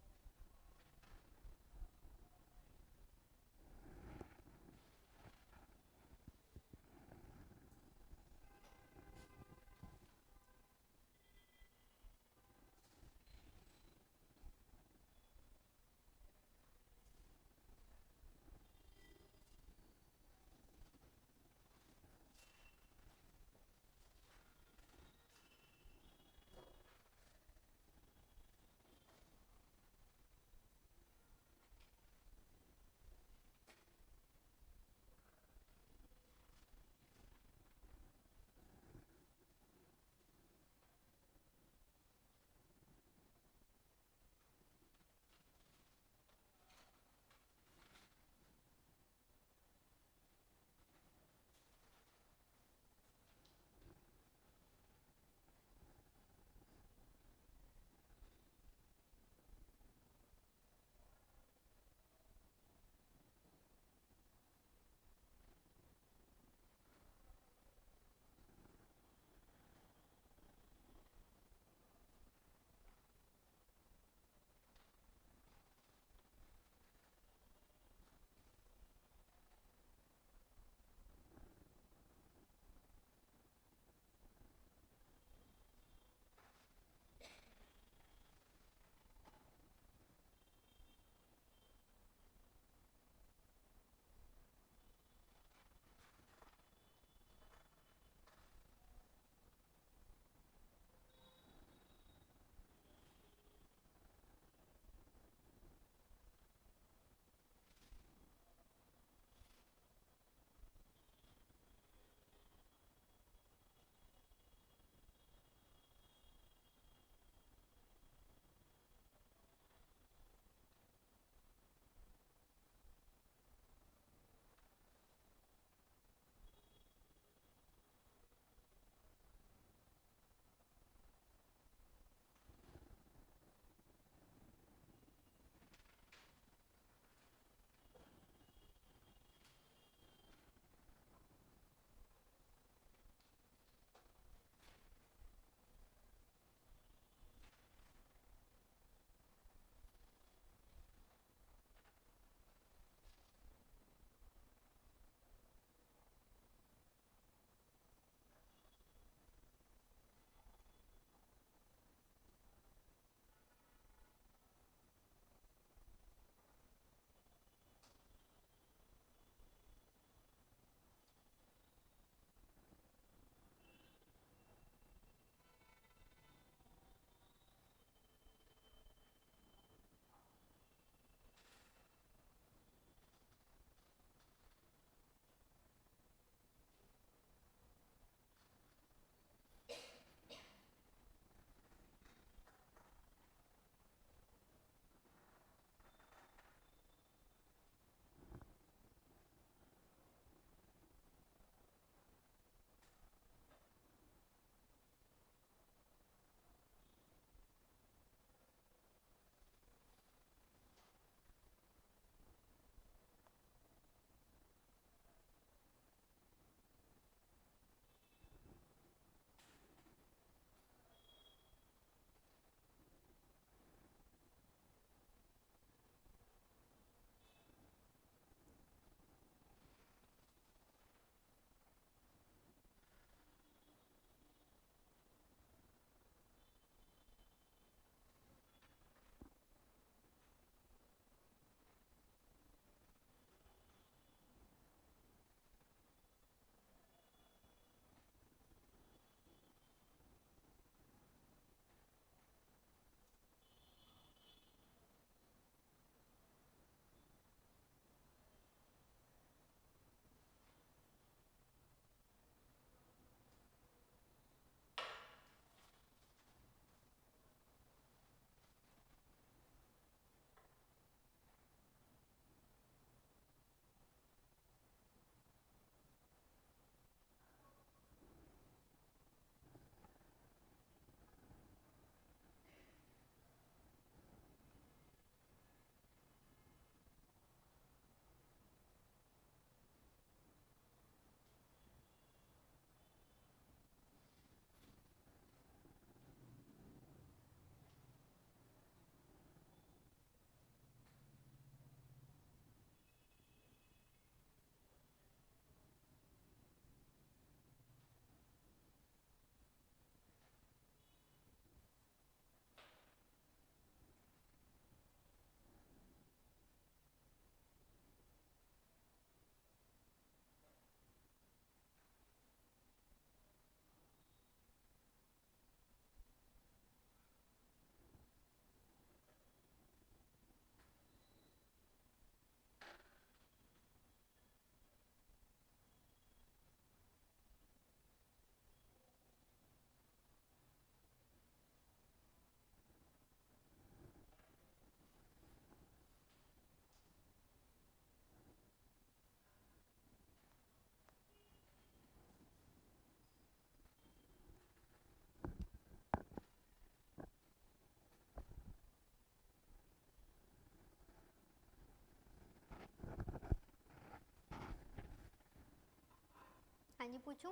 पूछूं?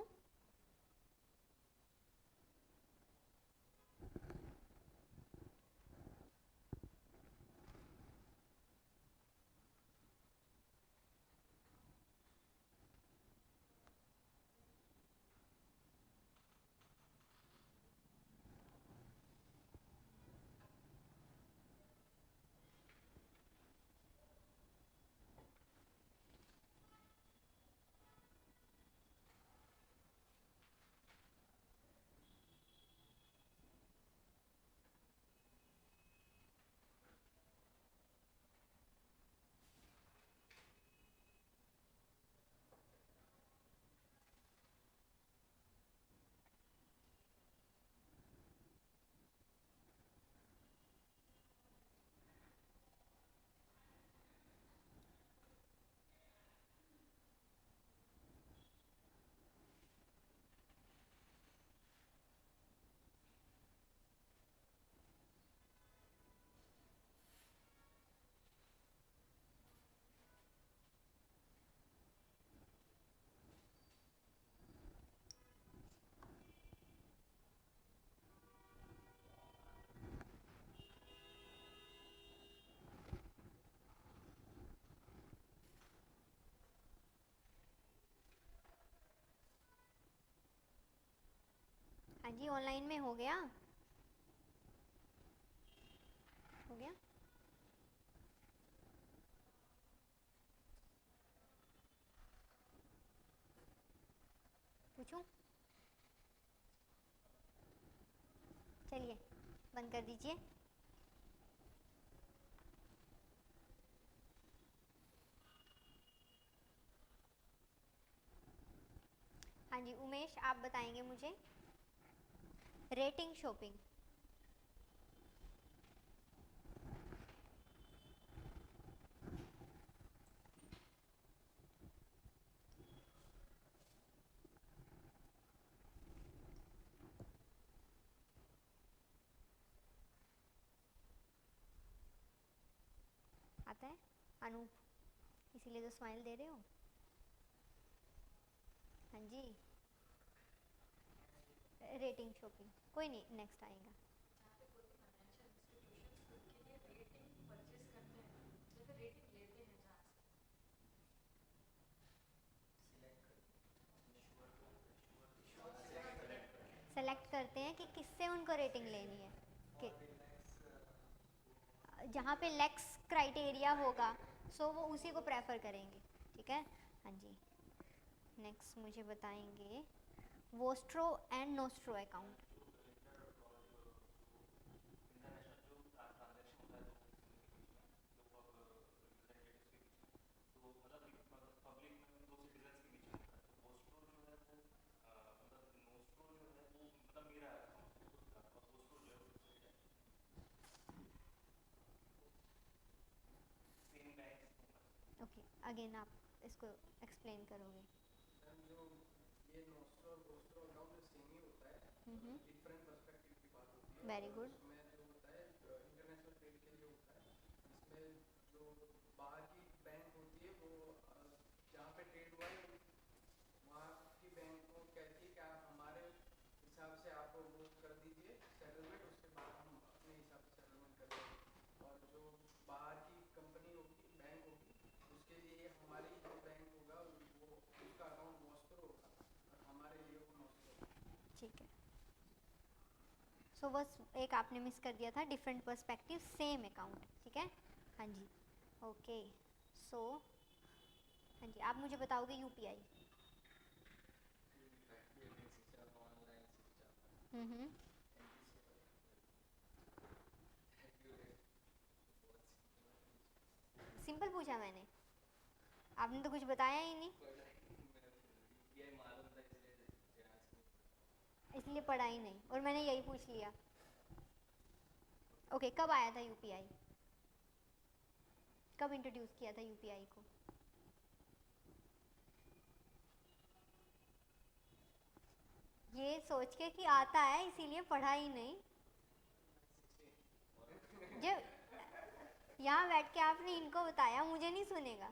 हाँ जी, ऑनलाइन में हो गया? हो गया? पूछूं? चलिए बंद कर दीजिए। हाँ जी उमेश, आप बताएंगे मुझे रेटिंग शॉपिंग। आता है अनूप, इसीलिए तो स्माइल दे रहे हो। हाँ जी, रेटिंग शॉपिंग कोई नहीं, नेक्स्ट आएगा। सेलेक्ट करते हैं कि किससे उनको रेटिंग लेनी है, कि जहाँ पे लेक्स क्राइटेरिया होगा सो वो उसी को प्रेफर करेंगे। ठीक है, हाँ जी। नेक्स्ट मुझे बताएंगे vostro and nostro account. Okay, again आप इसको एक्सप्लेन करोगे? मैम जो ये नोस्ट्रो और गोस्ट्रो अकाउंट सेम ही होता है, डिफरेंट पर्सपेक्टिव की बात होती है। वेरी और गुड। उसमें जो होता है इंटरनेशनल ट्रेड के लिए होता है, जिसमें जो बाहर की बैंक होती है वो जहाँ पे ट्रेड हुआ है वहाँ की बैंक को कहती है कि आप हमारे हिसाब से आप वो कर दीजिए सेटलमेंट, उसके बाद हम अपने हिसाब से सेटलमेंट कर देंगे। और जो बाहर की कंपनी होगी, बैंक होगी, उसके लिए हमारी जो बैंक होगा वो उसका अकाउंट वॉस्टर होगा और हमारे लिए वो नॉस्टर होगा। ठीक है, सो बस एक आपने मिस कर दिया था, डिफरेंट पर्सपेक्टिव सेम अकाउंट। ठीक है, हाँ जी, ओके। सो हाँ जी, आप मुझे बताओगे यूपीआई। हम्म, सिंपल पूछा मैंने, आपने तो कुछ बताया ही नहीं, इसलिए पढ़ा ही नहीं, और मैंने यही पूछ लिया। ओके, कब आया था यूपीआई? कब इंट्रोड्यूस किया था यूपीआई को? ये सोच के कि आता है इसीलिए पढ़ा ही नहीं। जब यहाँ बैठ के आपने इनको बताया, मुझे नहीं सुनेगा।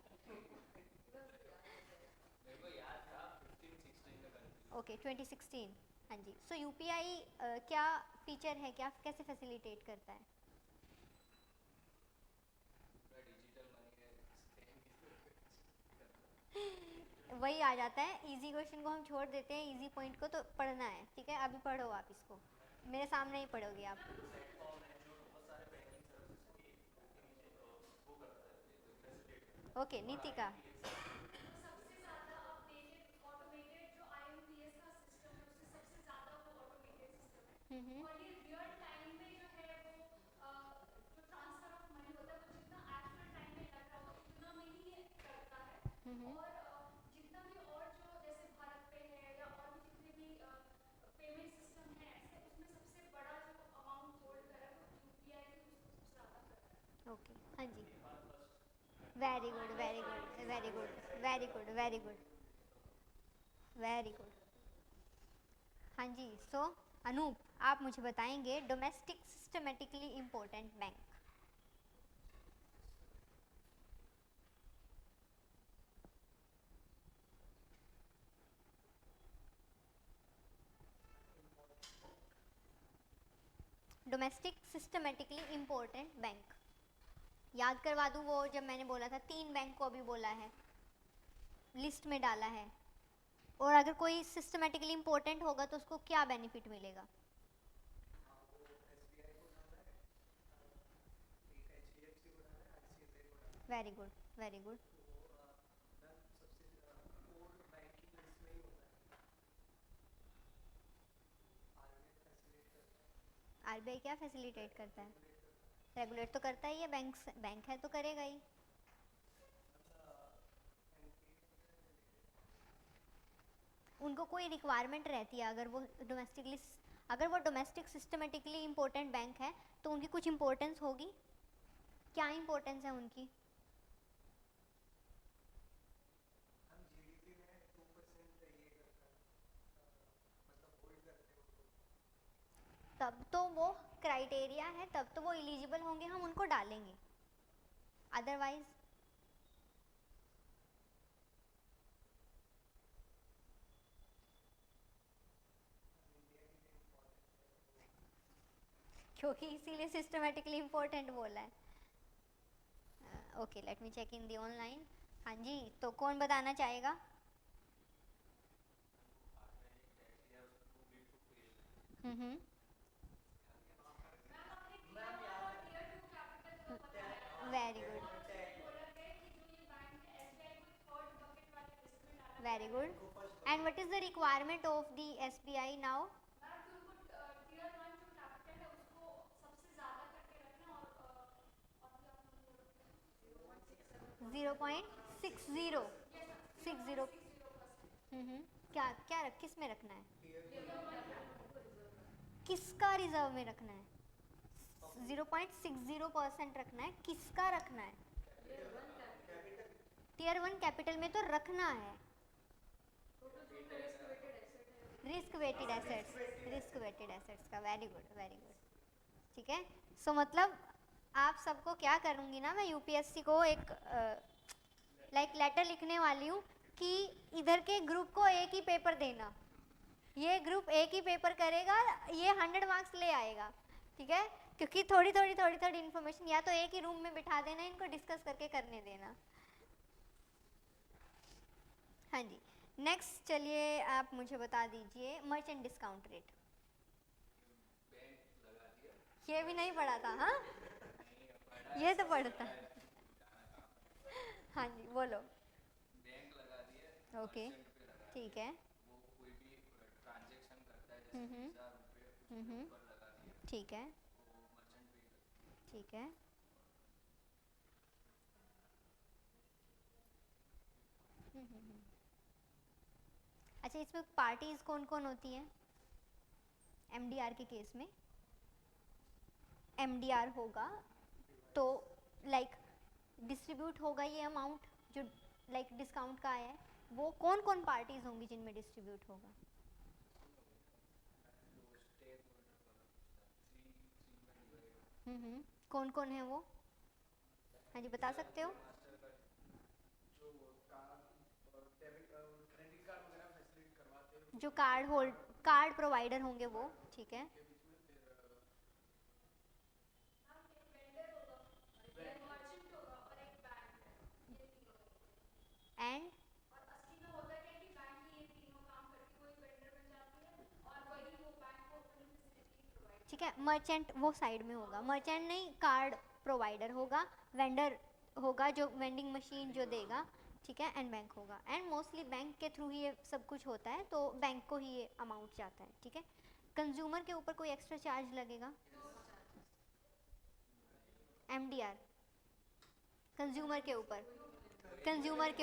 मेरे को याद था 15-16 का ओके 2016, हाँ जी। सो यूपीआई क्या फीचर है, क्या कैसे फैसिलिटेट करता है? पूरा डिजिटल मनी है, वही आ जाता है, इजी क्वेश्चन को हम छोड़ देते हैं, इजी पॉइंट को तो पढ़ना है, ठीक है? अभी पढ़ो आप इसको, मेरे सामने ही पढ़ोगे आप। Okay Nitika. Hmm. Hmm. Okay हाँ जी, very good very good very good very good very good very good. हाँ जी। सो अनूप, आप मुझे बताएंगे domestic systematically important bank. Domestic systematically important bank, याद करवा दूँ वो जब मैंने बोला था 3 बैंक को अभी बोला है, लिस्ट में डाला है। और अगर कोई सिस्टमेटिकली इम्पोर्टेंट होगा तो उसको क्या बेनिफिट मिलेगा? Very good very good. RBI क्या फैसिलिटेट करता है? रेगुलेट तो करता ही है, बैंक बैंक है तो करेगा ही। उनको कोई रिक्वायरमेंट रहती है, अगर वो डोमेस्टिक सिस्टमेटिकली इम्पोर्टेंट बैंक है तो उनकी कुछ इम्पोर्टेंस होगी। क्या इम्पोर्टेंस है उनकी? तब तो वो क्राइटेरिया है, तब तो वो एलिजिबल होंगे, हम उनको डालेंगे, अदरवाइज क्योंकि इसीलिए सिस्टमेटिकली इम्पोर्टेंट बोला है। Okay let me check in the online. हाँ जी, तो कौन बताना चाहेगा? Hmm. Very good very good. And what is the requirement of the SBI now? 0.60 hmm. क्या क्या किस में रखना है? किसका रिजर्व में रखना है? 0.60% रखना है, किसका रखना है? टीयर 1 कैपिटल में तो रखना है। रिस्क वेटेड एसेट्स का, वेरी गुड वेरी गुड। ठीक है। सो मतलब आप सबको क्या करूँगी ना, मैं यूपीएससी को एक लेटर लिखने वाली हूँ कि इधर के ग्रुप को एक ही पेपर देना, ये ग्रुप एक ही पेपर करेगा, ये 100 मार्क्स ले आएगा, ठीक है? क्योंकि थोड़ी थोड़ी इन्फॉर्मेशन या तो एक ही रूम में बिठा देना, इनको डिस्कस करके करने देना। हाँ जी। नेक्स्ट चलिए आप मुझे बता दीजिए मर्चेंट डिस्काउंट रेट। ये भी नहीं पढ़ा था? हाँ ये तो पढ़ता। हाँ जी बोलो। बैंक लगा दिए, ओके ठीक है। वो कोई भी ट्रांजैक्शन करता है, जैसे हम्म 20,000 रुपये उसके हम्म ऊपर लगा दिए, ठीक है वो मर्चेंट पे। ठीक है। हम्म। अच्छा, इसमें पार्टीज कौन कौन होती हैं एमडीआर के केस में? एमडीआर होगा तो लाइक डिस्ट्रीब्यूट होगा ये अमाउंट जो लाइक डिस्काउंट का आया है, वो कौन कौन पार्टीज होंगी जिनमें डिस्ट्रीब्यूट होगा? कौन कौन है वो? हाँ जी बता सकते हो? जो कार्ड और डेबिट क्रेडिट कार्ड वगैरह फैसिलिटी करवाते हैं, जो कार्ड प्रोवाइडर होंगे वो, ठीक है। एंड ठीक है, मर्चेंट वो साइड में होगा, मर्चेंट नहीं, कार्ड प्रोवाइडर होगा, वेंडर होगा जो वेंडिंग मशीन जो देगा, ठीक है, एंड बैंक होगा। एंड मोस्टली बैंक के थ्रू ही ये सब कुछ होता है, तो बैंक को ही ये अमाउंट जाता है, ठीक है। कंज्यूमर के ऊपर कोई एक्स्ट्रा चार्ज लगेगा? एमडीआर कंज्यूमर के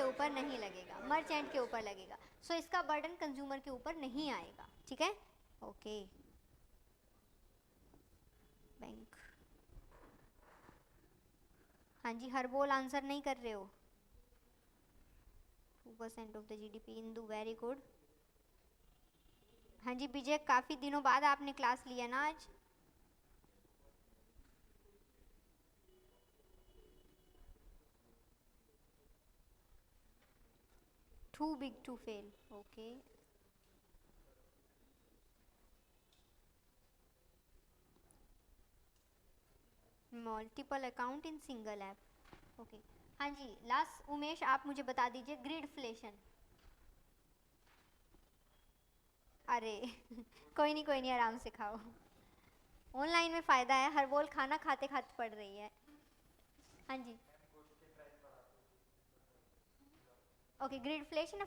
ऊपर नहीं लगेगा, मर्चेंट के ऊपर लगेगा। सो इसका बर्डन कंज्यूमर के ऊपर नहीं आएगा, ठीक है। Okay, bank. हाँ जी, हर बोल आंसर नहीं कर रहे हो। 2% of the GDP, Indu very good. हाँ जी विजय, काफ़ी दिनों बाद आपने क्लास लिया ना आज। Too big to fail. Okay. Multiple account in single app. Okay. हाँ जी, लास्ट उमेश आप मुझे बता दीजिए ग्रिडफ्लेशन। अरे कोई नहीं आराम से खाओ, ऑनलाइन में फ़ायदा है, हर बोल खाना खाते खाते पढ़ रही है। हाँ जी ओके, ग्रिडफ्लेशन।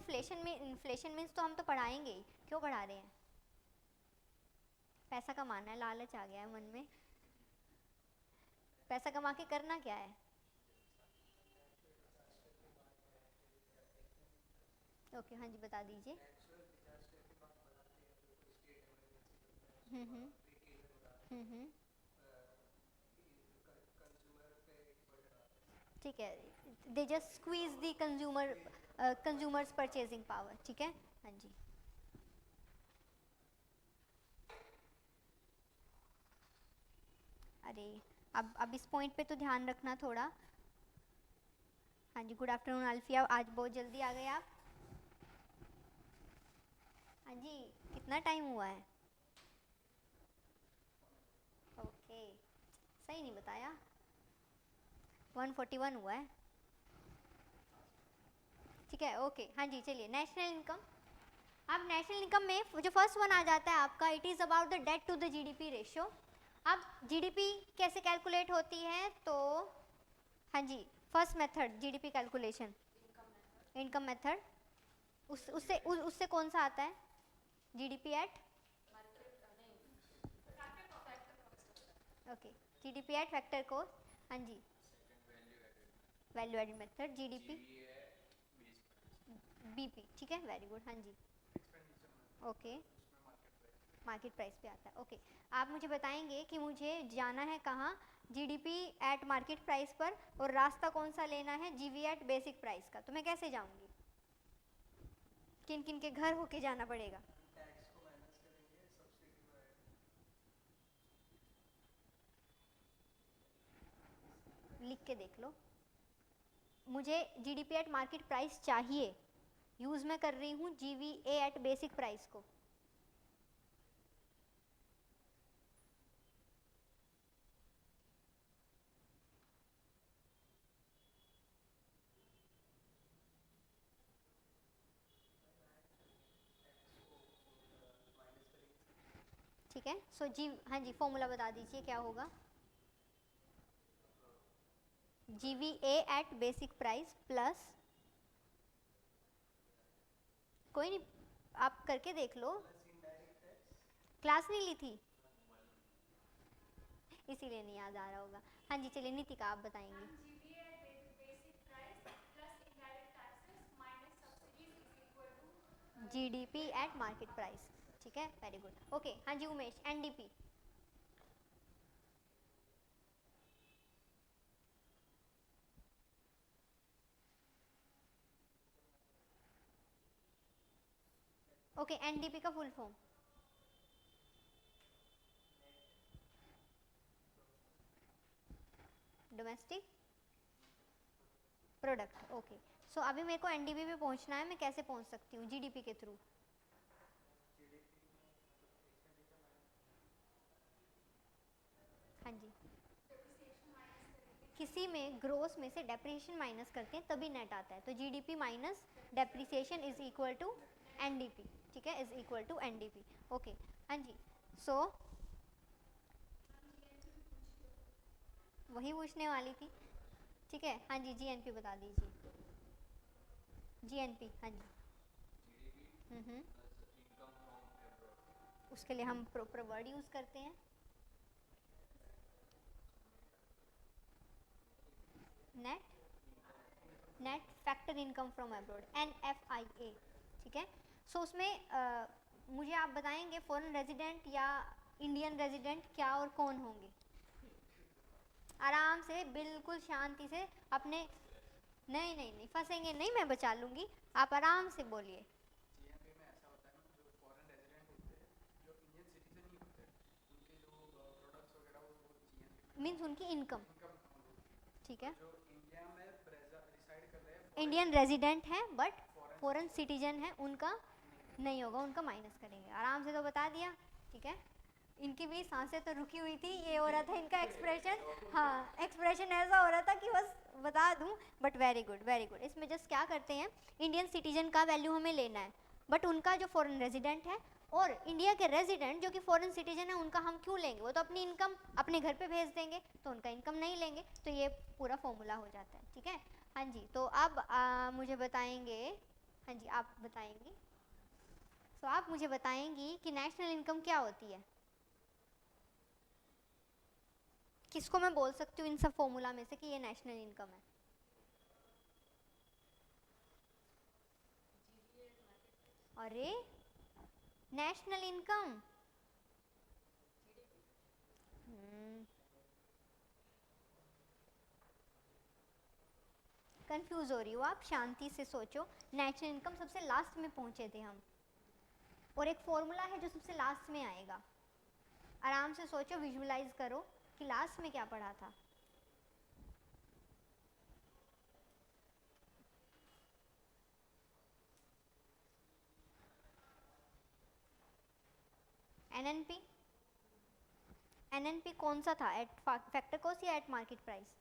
इन्फ्लेशन मीन्स तो हम तो पढ़ाएंगे ही, क्यों पढ़ा रहे हैं? पैसा कमाना है, लालच आ गया है मन में। पैसा कमा के करना क्या है? ओके हाँ जी बता दीजिए। हम्म हम्म ठीक है, they just squeeze the consumers purchasing power, ठीक है। हाँ जी अरे अब इस पॉइंट पे तो ध्यान रखना थोड़ा। हाँ जी, गुड आफ्टरनून अल्फिया, आज बहुत जल्दी आ गए आप। हाँ जी, कितना टाइम हुआ है? ओके, सही नहीं बताया, 141 हुआ है, ठीक है। ओके हाँ जी चलिए, नेशनल इनकम। अब नेशनल इनकम में जो फर्स्ट वन आ जाता है आपका, it is about the debt to the GDP ratio. अब जीडीपी कैसे कैलकुलेट होती है? तो हाँ जी, first method GDP calculation, income method. उससे कौन सा आता है? GDP at, okay, GDP at factor को, हाँ जी, value added method, GDP BP, ठीक है, वेरी गुड। हाँ जी ओके, मार्केट प्राइस पे आता है। ओके, आप मुझे बताएंगे कि मुझे जाना है कहाँ? जीडीपी एट मार्केट प्राइस पर, और रास्ता कौन सा लेना है? जीवी एट बेसिक प्राइस का। तो मैं कैसे जाऊंगी? किन किन के घर होके जाना पड़ेगा? लिख के देख लो। मुझे जीडीपी एट मार्केट प्राइस चाहिए, यूज़ मैं कर रही हूँ जीवीए एट बेसिक प्राइस को। ठीक है, सो जी हाँ जी, फॉर्मूला बता दीजिए क्या होगा? GVA eight basic price plus, कोई नहीं आप करके देख लो, क्लास नहीं ली थी इसीलिए नहीं याद आ रहा होगा। हाँ जी चलिए, नीतिका आप बताएंगे। जीडीपी एट मार्केट प्राइस, ठीक है, वेरी गुड। ओके हाँ जी उमेश, एनडीपी। ओके, एनडीपी का full form? Domestic product. Okay, so अभी मेरे को एनडीपी पे पहुंचना है, मैं कैसे पहुंच सकती हूँ? जीडीपी के थ्रू। किसी में ग्रोस में से डेप्रिसिएशन माइनस करते हैं तभी नेट आता है, तो GDP minus depreciation is equal to NDP, ठीक है, is equal to NDP. Okay, हाँ जी, सो वही पूछने वाली थी, ठीक है, हाँ जी, जीएनपी बता दीजिए, जीएनपी, हाँ जी। उसके लिए हम प्रॉपर वर्ड यूज करते हैं, net factor income from abroad, NFIA, ठीक है। सो उसमें मुझे आप बताएंगे फॉरेन रेजिडेंट या इंडियन रेजिडेंट क्या और कौन होंगे? आराम से, बिल्कुल शांति से अपने, नहीं नहीं नहीं फंसेंगे नहीं, मैं बचा लूँगी, आप आराम से बोलिए। जीएनपी में ऐसा होता है ना, जो फॉरेन रेजिडेंट होते हैं, जो इंडियन सिटीजन ही होते हैं, उनके जो प्रोडक्ट्स वगैरह वो जीएनपी में मीन्स उनकी इनकम, ठीक है, जो इंडिया में रिसाइड कर रहे हैं, इंडियन रेजिडेंट हैं बट फॉरेन सिटीजन है, उनका नहीं होगा, उनका माइनस करेंगे। आराम से तो बता दिया, ठीक है। इनकी भी सांसें तो रुकी हुई थी, ये हो रहा था इनका एक्सप्रेशन, हाँ एक्सप्रेशन ऐसा हो रहा था कि बस बता दूं, but very good very good. इसमें जस्ट क्या करते हैं, इंडियन सिटीजन का वैल्यू हमें लेना है, बट उनका जो फॉरेन रेजिडेंट है और इंडिया के रेजिडेंट जो कि फॉरेन सिटीजन है, उनका हम क्यों लेंगे, वो तो अपनी इनकम अपने घर पे भेज देंगे, तो उनका इनकम नहीं लेंगे, तो ये पूरा फॉर्मूला हो जाता है, ठीक है। हाँ जी, तो अब मुझे बताएंगे, हाँ जी आप बताएंगी, तो आप मुझे बताएंगी कि नेशनल इनकम क्या होती है? किसको मैं बोल सकती हूँ इन सब फॉर्मूला में से कि ये नेशनल इनकम है? अरे नेशनल इनकम, कंफ्यूज हो रही हो आप, शांति से सोचो। नेशनल इनकम सबसे लास्ट में पहुंचे थे हम, और एक फॉर्मूला है जो सबसे लास्ट में आएगा। आराम से सोचो, विजुअलाइज करो कि लास्ट में क्या पढ़ा था। एनएनपी, एनएनपी कौन सा था, एट फैक्टर कॉस्ट या एट मार्केट प्राइस?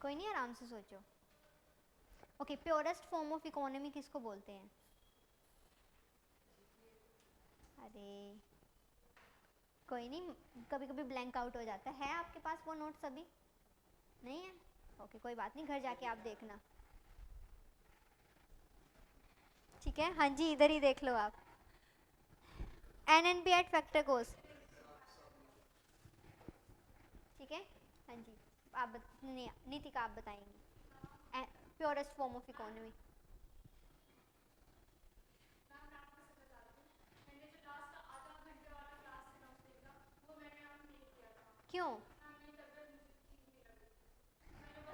कोई नहीं, आराम से सोचो। Okay, purest form of economy किसको बोलते हैं? अरे कोई नहीं, कभी कभी ब्लैंक आउट हो जाता है आपके पास वो नोट्स अभी नहीं है? ओके कोई बात नहीं, घर जाके आप देखना, ठीक है। हाँ जी, इधर ही देख लो आप, एनएनपी एट फैक्टर कॉस्ट, ठीक है। हाँ जी, आप नीतिका आप बताएंगी प्योरेस्ट फॉर्म ऑफ इकोनॉमी। क्यों?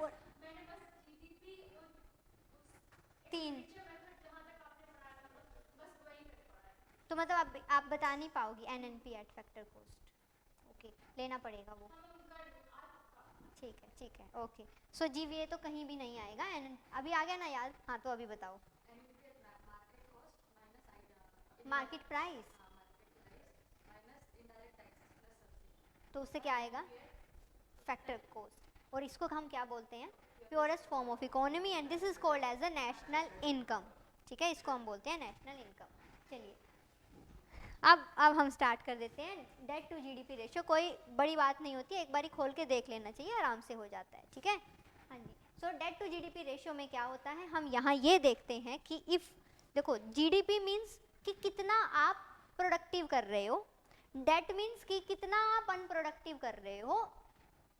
और तीन, तो मतलब आप बता नहीं पाओगी NNP eight factor cost? Okay, लेना पड़ेगा वो, ठीक है ओके। सो जीवीए तो कहीं भी नहीं आएगा, एन अभी आ गया ना याद? हाँ तो अभी बताओ, मार्केट प्राइस, तो उससे क्या आएगा, फैक्टर कॉस्ट, और इसको हम क्या बोलते हैं, purest form of economy, and this is called as a national income, ठीक है, इसको हम बोलते हैं नेशनल इनकम। चलिए अब हम स्टार्ट कर देते हैं। डेट टू जीडीपी रेशियो कोई बड़ी बात नहीं होती है, एक बारी खोल के देख लेना चाहिए, आराम से हो जाता है, ठीक है। हाँ जी, सो डेट टू जीडीपी रेशियो में क्या होता है, हम यहाँ ये देखते हैं कि इफ़, देखो जीडीपी मीन्स कि कितना आप प्रोडक्टिव कर रहे हो, डेट मीन्स कि कितना आप अनप्रोडक्टिव कर रहे हो,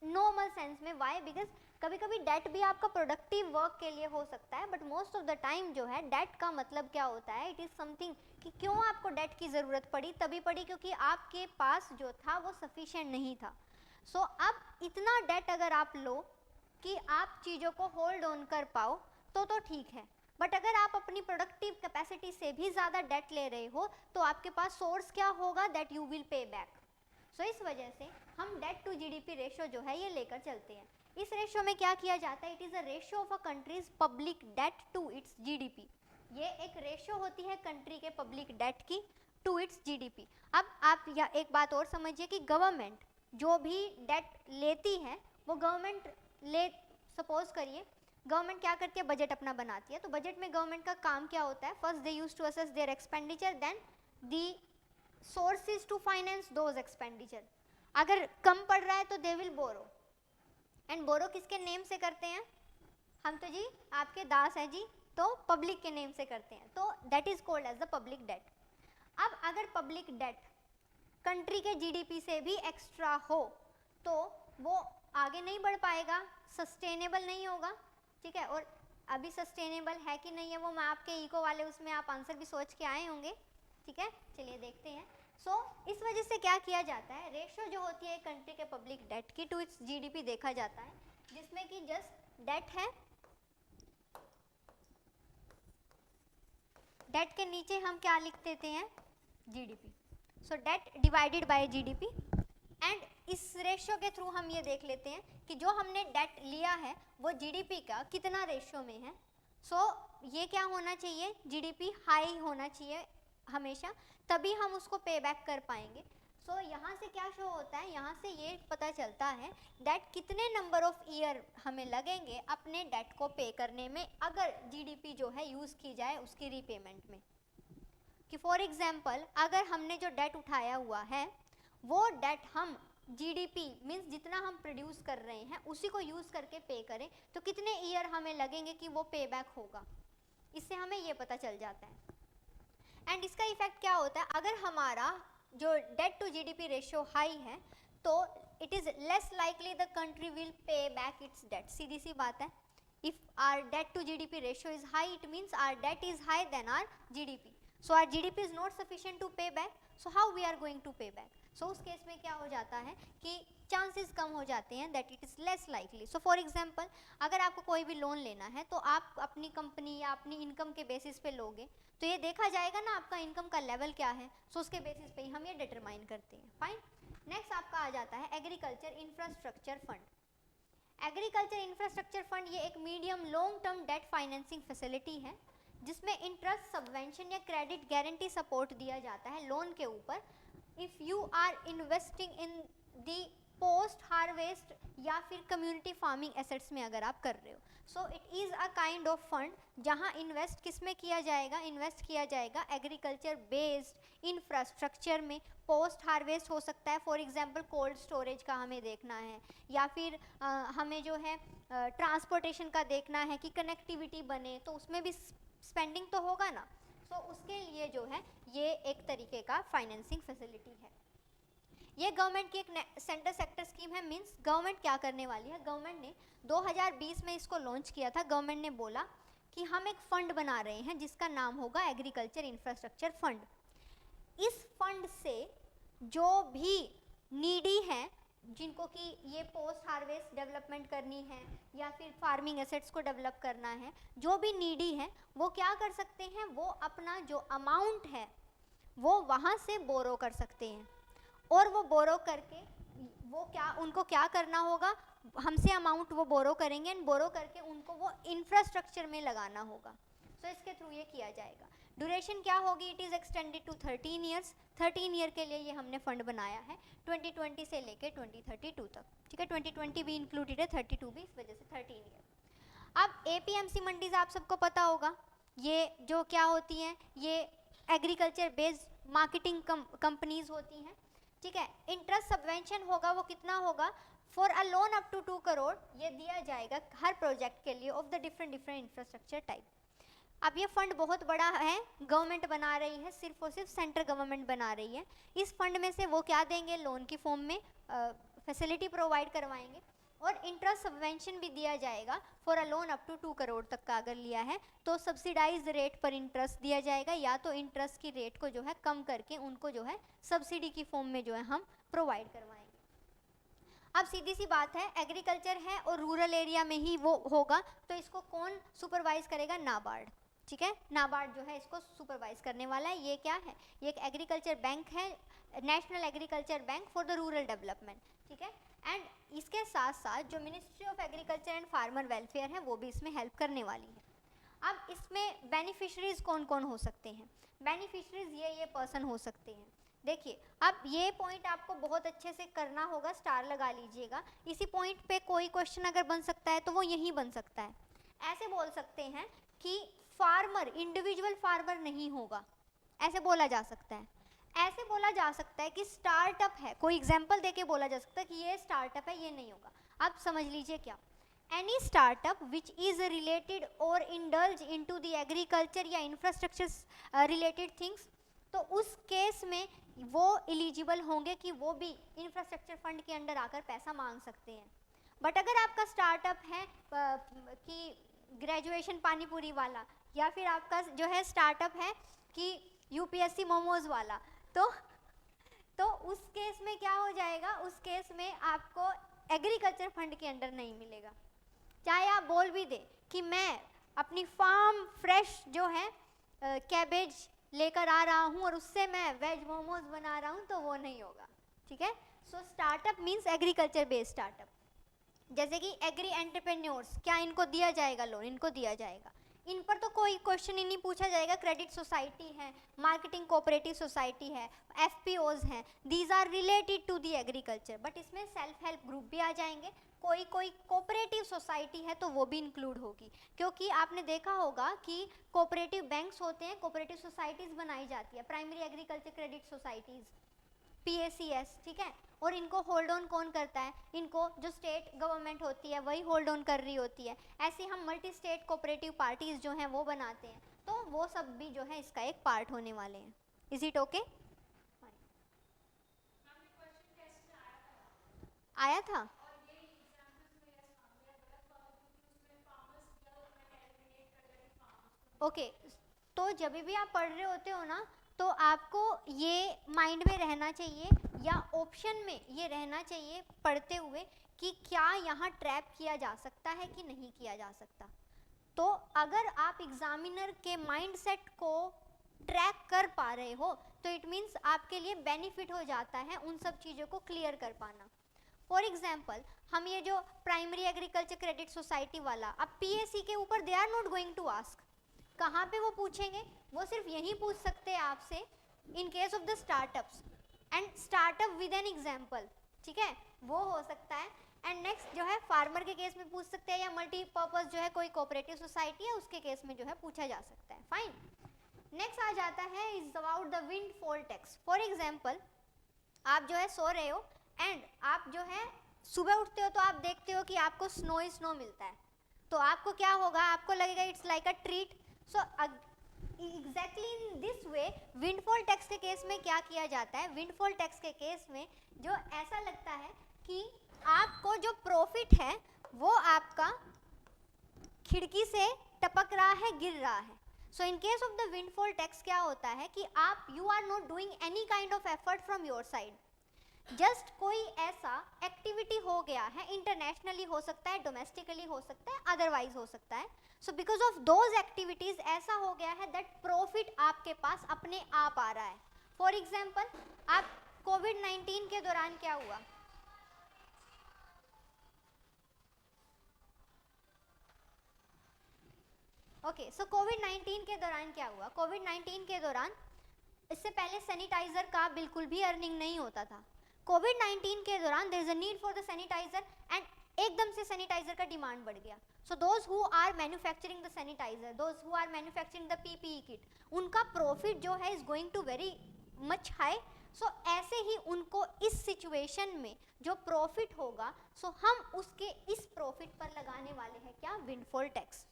नॉर्मल सेंस में। वाई? बिकॉज कभी कभी डेट भी आपका प्रोडक्टिव वर्क के लिए हो सकता है, but most of the time जो है डेट का मतलब क्या होता है, इट इज़ समथिंग कि क्यों आपको डेट की ज़रूरत पड़ी, तभी पड़ी क्योंकि आपके पास जो था वो सफिशिएंट नहीं था। सो अब इतना डेट अगर आप लो कि आप चीज़ों को होल्ड ऑन कर पाओ तो ठीक है, बट अगर आप अपनी प्रोडक्टिव कैपेसिटी से भी ज़्यादा डेट ले रहे हो तो आपके पास सोर्स क्या होगा, that you will pay back. So इस वजह से हम डेट टू जीडीपी रेशियो जो है ये लेकर चलते हैं। इस रेशियो में क्या किया जाता है, it is a ratio of a country's public debt to its GDP. ये एक रेशियो होती है कंट्री के पब्लिक डेट की टू इट्स जीडीपी। अब आप या एक बात और समझिए कि जो भी डेट लेती है वो गवर्नमेंट ले, सपोज करिए गवर्नमेंट क्या करती है, बजट अपना बनाती है, तो बजट में गवर्नमेंट का काम क्या होता है, first they use to assess their expenditure, then the sources to finance those expenditure. अगर कम पड़ रहा है तो दे विल बोरो, एंड बोरो किसके नेम से करते हैं, हम तो जी आपके दास हैं जी, तो पब्लिक के नेम से करते हैं, तो that is called as the public debt. अब अगर पब्लिक डेट कंट्री के जीडीपी से भी एक्स्ट्रा हो तो वो आगे नहीं बढ़ पाएगा, सस्टेनेबल नहीं होगा, ठीक है। और अभी सस्टेनेबल है कि नहीं है वो मैं आपके इको वाले उसमें आप आंसर भी सोच के आए होंगे, ठीक है। चलिए देखते हैं। सो इस वजह से क्या किया जाता है, रेशो जो होती है कंट्री के पब्लिक डेट की टू इट्स जीडीपी देखा जाता है, जिसमें कि जस्ट डेट है, डेट के नीचे हम क्या लिख देते हैं, GDP. So date divided by GDP, and इस रेशियो के थ्रू हम ये देख लेते हैं कि जो हमने डेट लिया है वो जीडीपी का कितना रेशियो में है। सो ये क्या होना चाहिए, जीडीपी हाई होना चाहिए हमेशा, तभी हम उसको पे बैक कर पाएंगे। सो यहाँ से क्या शो होता है, यहाँ से ये पता चलता है डेट कितने नंबर ऑफ ईयर हमें लगेंगे अपने डेट को पे करने में, अगर जीडीपी जो है यूज़ की जाए उसकी रीपेमेंट में। कि फॉर एग्जांपल अगर हमने जो डेट उठाया हुआ है वो डेट हम जीडीपी मीन्स जितना हम प्रोड्यूस कर रहे हैं उसी को यूज़ करके पे करें तो कितने ईयर हमें लगेंगे कि वो पे बैक होगा, इससे हमें ये पता चल जाता है। एंड इसका इफेक्ट क्या होता है, अगर हमारा जो debt to GDP ratio high है तो it is less likely the country will pay back its debt, सीधी सी बात है। If our debt to GDP ratio is high it means our debt is high then our GDP, so our GDP is not sufficient to pay back, so how we are going to pay back. So उस case में क्या हो जाता है कि chances कम हो जाते हैं, that it is less likely. So for example अगर आपको कोई भी लोन लेना है तो आप अपनी कंपनी या अपनी इनकम के बेसिस पे लोगे तो ये देखा जाएगा ना आपका इनकम का लेवल क्या है, सो उसके बेसिस पे ही हम ये डिटरमाइन करते हैं। फाइन। नेक्स्ट आपका आ जाता है agriculture infrastructure fund. Agriculture infrastructure fund ये एक medium long term debt financing facility है जिसमें इंटरेस्ट सबवेंशन या क्रेडिट गारंटी सपोर्ट दिया जाता है लोन के ऊपर। If you are investing in the post harvest या फिर कम्युनिटी फार्मिंग एसेट्स में अगर आप कर रहे हो, सो it is a kind of fund जहां इन्वेस्ट किस में किया जाएगा, इन्वेस्ट किया जाएगा एग्रीकल्चर बेस्ड इंफ्रास्ट्रक्चर में। पोस्ट हार्वेस्ट हो सकता है, फॉर एग्जांपल कोल्ड स्टोरेज का हमें देखना है, या फिर हमें जो है ट्रांसपोर्टेशन का देखना है कि कनेक्टिविटी बने, तो उसमें भी स्पेंडिंग तो होगा ना। सो उसके लिए जो है ये एक तरीके का फाइनेंसिंग फैसिलिटी है। ये गवर्नमेंट की एक सेंटर सेक्टर स्कीम है, मींस गवर्नमेंट क्या करने वाली है, गवर्नमेंट ने 2020 में इसको लॉन्च किया था। गवर्नमेंट ने बोला कि हम एक फ़ंड बना रहे हैं जिसका नाम होगा एग्रीकल्चर इंफ्रास्ट्रक्चर फंड। इस फंड से जो भी नीडी हैं जिनको कि ये पोस्ट हार्वेस्ट डेवलपमेंट करनी है या फिर फार्मिंग एसेट्स को डेवलप करना है, जो भी नीडी है वो क्या कर सकते हैं, वो अपना जो अमाउंट है वो वहाँ से बोरो कर सकते हैं। और वो बोरो करके वो क्या उनको क्या करना होगा, हमसे अमाउंट वो बोरो करेंगे एंड बोरो करके उनको वो इंफ्रास्ट्रक्चर में लगाना होगा। सो इसके थ्रू ये किया जाएगा। ड्यूरेशन क्या होगी, it is extended to 13 years. 13 year के लिए ये हमने फंड बनाया है 2020 से लेके 2032 तक, ठीक है। 2020 भी इंक्लूडेड है, 32 भी, इस वजह से 13 ईयर। अब एपीएमसी मंडीज आप सबको पता होगा, ये जो क्या होती हैं, ये एग्रीकल्चर बेस्ड मार्केटिंग कंपनीज होती हैं, ठीक है। इंटरेस्ट सबवेंशन होगा, वो कितना होगा, for a loan up to 2 crore ये दिया जाएगा हर प्रोजेक्ट के लिए of the different infrastructure type. अब ये फंड बहुत बड़ा है, गवर्नमेंट बना रही है, सिर्फ और सिर्फ सेंट्रल गवर्नमेंट बना रही है। इस फंड में से वो क्या देंगे, लोन की फॉर्म में फैसिलिटी प्रोवाइड करवाएंगे और इंटरेस्ट सबवेंशन भी दिया जाएगा for a loan up to 2 crore तक का अगर लिया है तो सब्सिडाइज रेट पर इंटरेस्ट दिया जाएगा, या तो इंटरेस्ट की रेट को जो है कम करके उनको जो है सब्सिडी की फॉर्म में जो है हम प्रोवाइड करवाएंगे। अब सीधी सी बात है, एग्रीकल्चर है और रूरल एरिया में ही वो होगा, तो इसको कौन सुपरवाइज करेगा, नाबार्ड, ठीक है। नाबार्ड जो है इसको सुपरवाइज करने वाला है। ये क्या है, ये एक एग्रीकल्चर बैंक है, national agriculture bank for the rural development, ठीक है। एंड इसके साथ साथ जो ministry of agriculture and farmer welfare है वो भी इसमें हेल्प करने वाली है। अब इसमें बेनिफिशरीज कौन कौन हो सकते हैं, बेनिफिशरीज ये पर्सन हो सकते हैं, देखिए अब ये पॉइंट आपको बहुत अच्छे से करना होगा, स्टार लगा लीजिएगा। इसी पॉइंट पे कोई क्वेश्चन अगर बन सकता है तो वो यही बन सकता है। ऐसे बोल सकते हैं कि फार्मर इंडिविजुअल फार्मर नहीं होगा, ऐसे बोला जा सकता है। ऐसे बोला जा सकता है कि स्टार्टअप है, कोई एग्जांपल देके बोला जा सकता है कि ये स्टार्टअप है, ये नहीं होगा। अब समझ लीजिए क्या, any startup which is related और इंडल्ज इनटू द एग्रीकल्चर या इंफ्रास्ट्रक्चर रिलेटेड थिंग्स, तो उस केस में वो एलिजिबल होंगे कि वो भी इंफ्रास्ट्रक्चर फंड के अंडर आकर पैसा मांग सकते हैं। बट अगर आपका स्टार्टअप है कि ग्रेजुएशन पानीपुरी वाला, या फिर आपका जो है स्टार्टअप है कि यूपीएससी मोमोज वाला, तो उस केस में क्या हो जाएगा, उस केस में आपको एग्रीकल्चर फंड के अंडर नहीं मिलेगा। चाहे आप बोल भी दे कि मैं अपनी फार्म फ्रेश जो है कैबेज लेकर आ रहा हूँ और उससे मैं वेज मोमोज बना रहा हूँ, तो वो नहीं होगा। ठीक है, so startup means agriculture based startup. जैसे कि एग्री एंटरप्रेन्योर्स, क्या इनको दिया जाएगा लोन? इनको दिया जाएगा। इन पर तो कोई क्वेश्चन ही नहीं पूछा जाएगा। क्रेडिट सोसाइटी है, मार्केटिंग कोऑपरेटिव सोसाइटी है, एफपीओज हैं, these are related to the agriculture. But इसमें सेल्फ हेल्प ग्रुप भी आ जाएंगे, कोई कोऑपरेटिव सोसाइटी है तो वो भी इंक्लूड होगी, क्योंकि आपने देखा होगा कि कोऑपरेटिव बैंक्स होते हैं, कोऑपरेटिव सोसाइटीज़ बनाई जाती है, primary agriculture credit societies, PACS। ठीक है, और इनको होल्ड ऑन कौन करता है? इनको जो स्टेट गवर्नमेंट होती है वही होल्ड ऑन कर रही होती है। ऐसे हम मल्टी स्टेट कोऑपरेटिव पार्टीज जो हैं वो बनाते हैं, तो वो सब भी जो है इसका एक पार्ट होने वाले हैं। Is it okay? आया था? ओके, तो जब भी आप पढ़ रहे होते हो ना, तो आपको ये माइंड में रहना चाहिए या ऑप्शन में ये रहना चाहिए पढ़ते हुए कि क्या यहाँ ट्रैप किया जा सकता है कि नहीं किया जा सकता। तो अगर आप एग्जामिनर के माइंडसेट को ट्रैक कर पा रहे हो तो इट मीन्स आपके लिए बेनिफिट हो जाता है उन सब चीज़ों को क्लियर कर पाना। फॉर एग्जाम्पल, हम ये जो प्राइमरी एग्रीकल्चर क्रेडिट सोसाइटी वाला, अब PAC के ऊपर they are not going to ask, कहाँ पे वो पूछेंगे? वो सिर्फ यही पूछ सकते हैं आपसे इन case of the startups and startup with an example. ठीक है, वो हो सकता है। एंड नेक्स्ट जो है फार्मर के केस में पूछ सकते हैं, या मल्टीपर्पज जो है कोई कोऑपरेटिव सोसाइटी है उसके केस में जो है पूछा जा सकता है। फाइन, नेक्स्ट आ जाता है is about the windfall tax. For example, आप जो है सो रहे हो एंड आप जो है सुबह उठते हो तो आप देखते हो कि आपको स्नो ही स्नो मिलता है, तो आपको क्या होगा? आपको लगेगा it's like a treat. So exactly in this way windfall tax के केस में क्या किया जाता है? विंडफॉल टैक्स के केस में जो ऐसा लगता है कि आपको जो प्रॉफिट है वो आपका खिड़की से टपक रहा है, गिर रहा है। So in case of the windfall tax क्या होता है कि आप you are not doing any kind of effort from your side, just कोई ऐसा एक्टिविटी हो गया है, इंटरनेशनली हो सकता है, डोमेस्टिकली हो सकता है, अदरवाइज हो सकता है। So because of those activities ऐसा हो गया है दैट प्रॉफिट आपके पास अपने आप आ रहा है। फॉर एग्जाम्पल, आप कोविड-19 के दौरान क्या हुआ? ओके, सो कोविड-19 के दौरान क्या हुआ? कोविड-19 के दौरान इससे पहले सैनिटाइजर का बिल्कुल भी अर्निंग नहीं होता था। कोविड-19 के दौरान there is a need for the sanitiser and एकदम से सैनिटाइजर का डिमांड बढ़ गया। So those who are manufacturing the sanitiser, those who are manufacturing the PPE kit, उनका प्रॉफिट जो है is going to very much high. So ऐसे ही उनको इस सिचुएशन में जो प्रॉफिट होगा, सो हम उसके इस प्रॉफिट पर लगाने वाले हैं क्या? Windfall tax.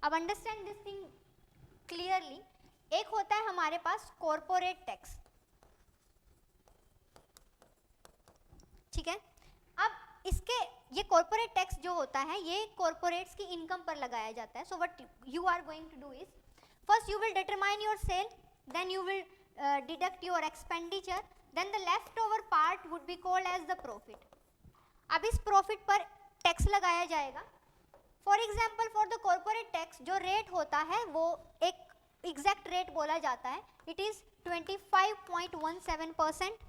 अब अंडरस्टैंड दिस थिंग क्लियरली। एक होता है हमारे पास कॉर्पोरेट टैक्स। ठीक है, अब इसके ये कॉर्पोरेट टैक्स जो होता है ये कॉर्पोरेट्स की इनकम पर लगाया जाता है। So what you are going to do is, first you will determine your sale, then you will deduct your expenditure, then the leftover part would be called as the profit. अब इस profit पर tax लगाया जाएगा। For example, for the corporate tax जो rate होता है वो एक एग्जैक्ट रेट बोला जाता है, इट इज़ 25.17%।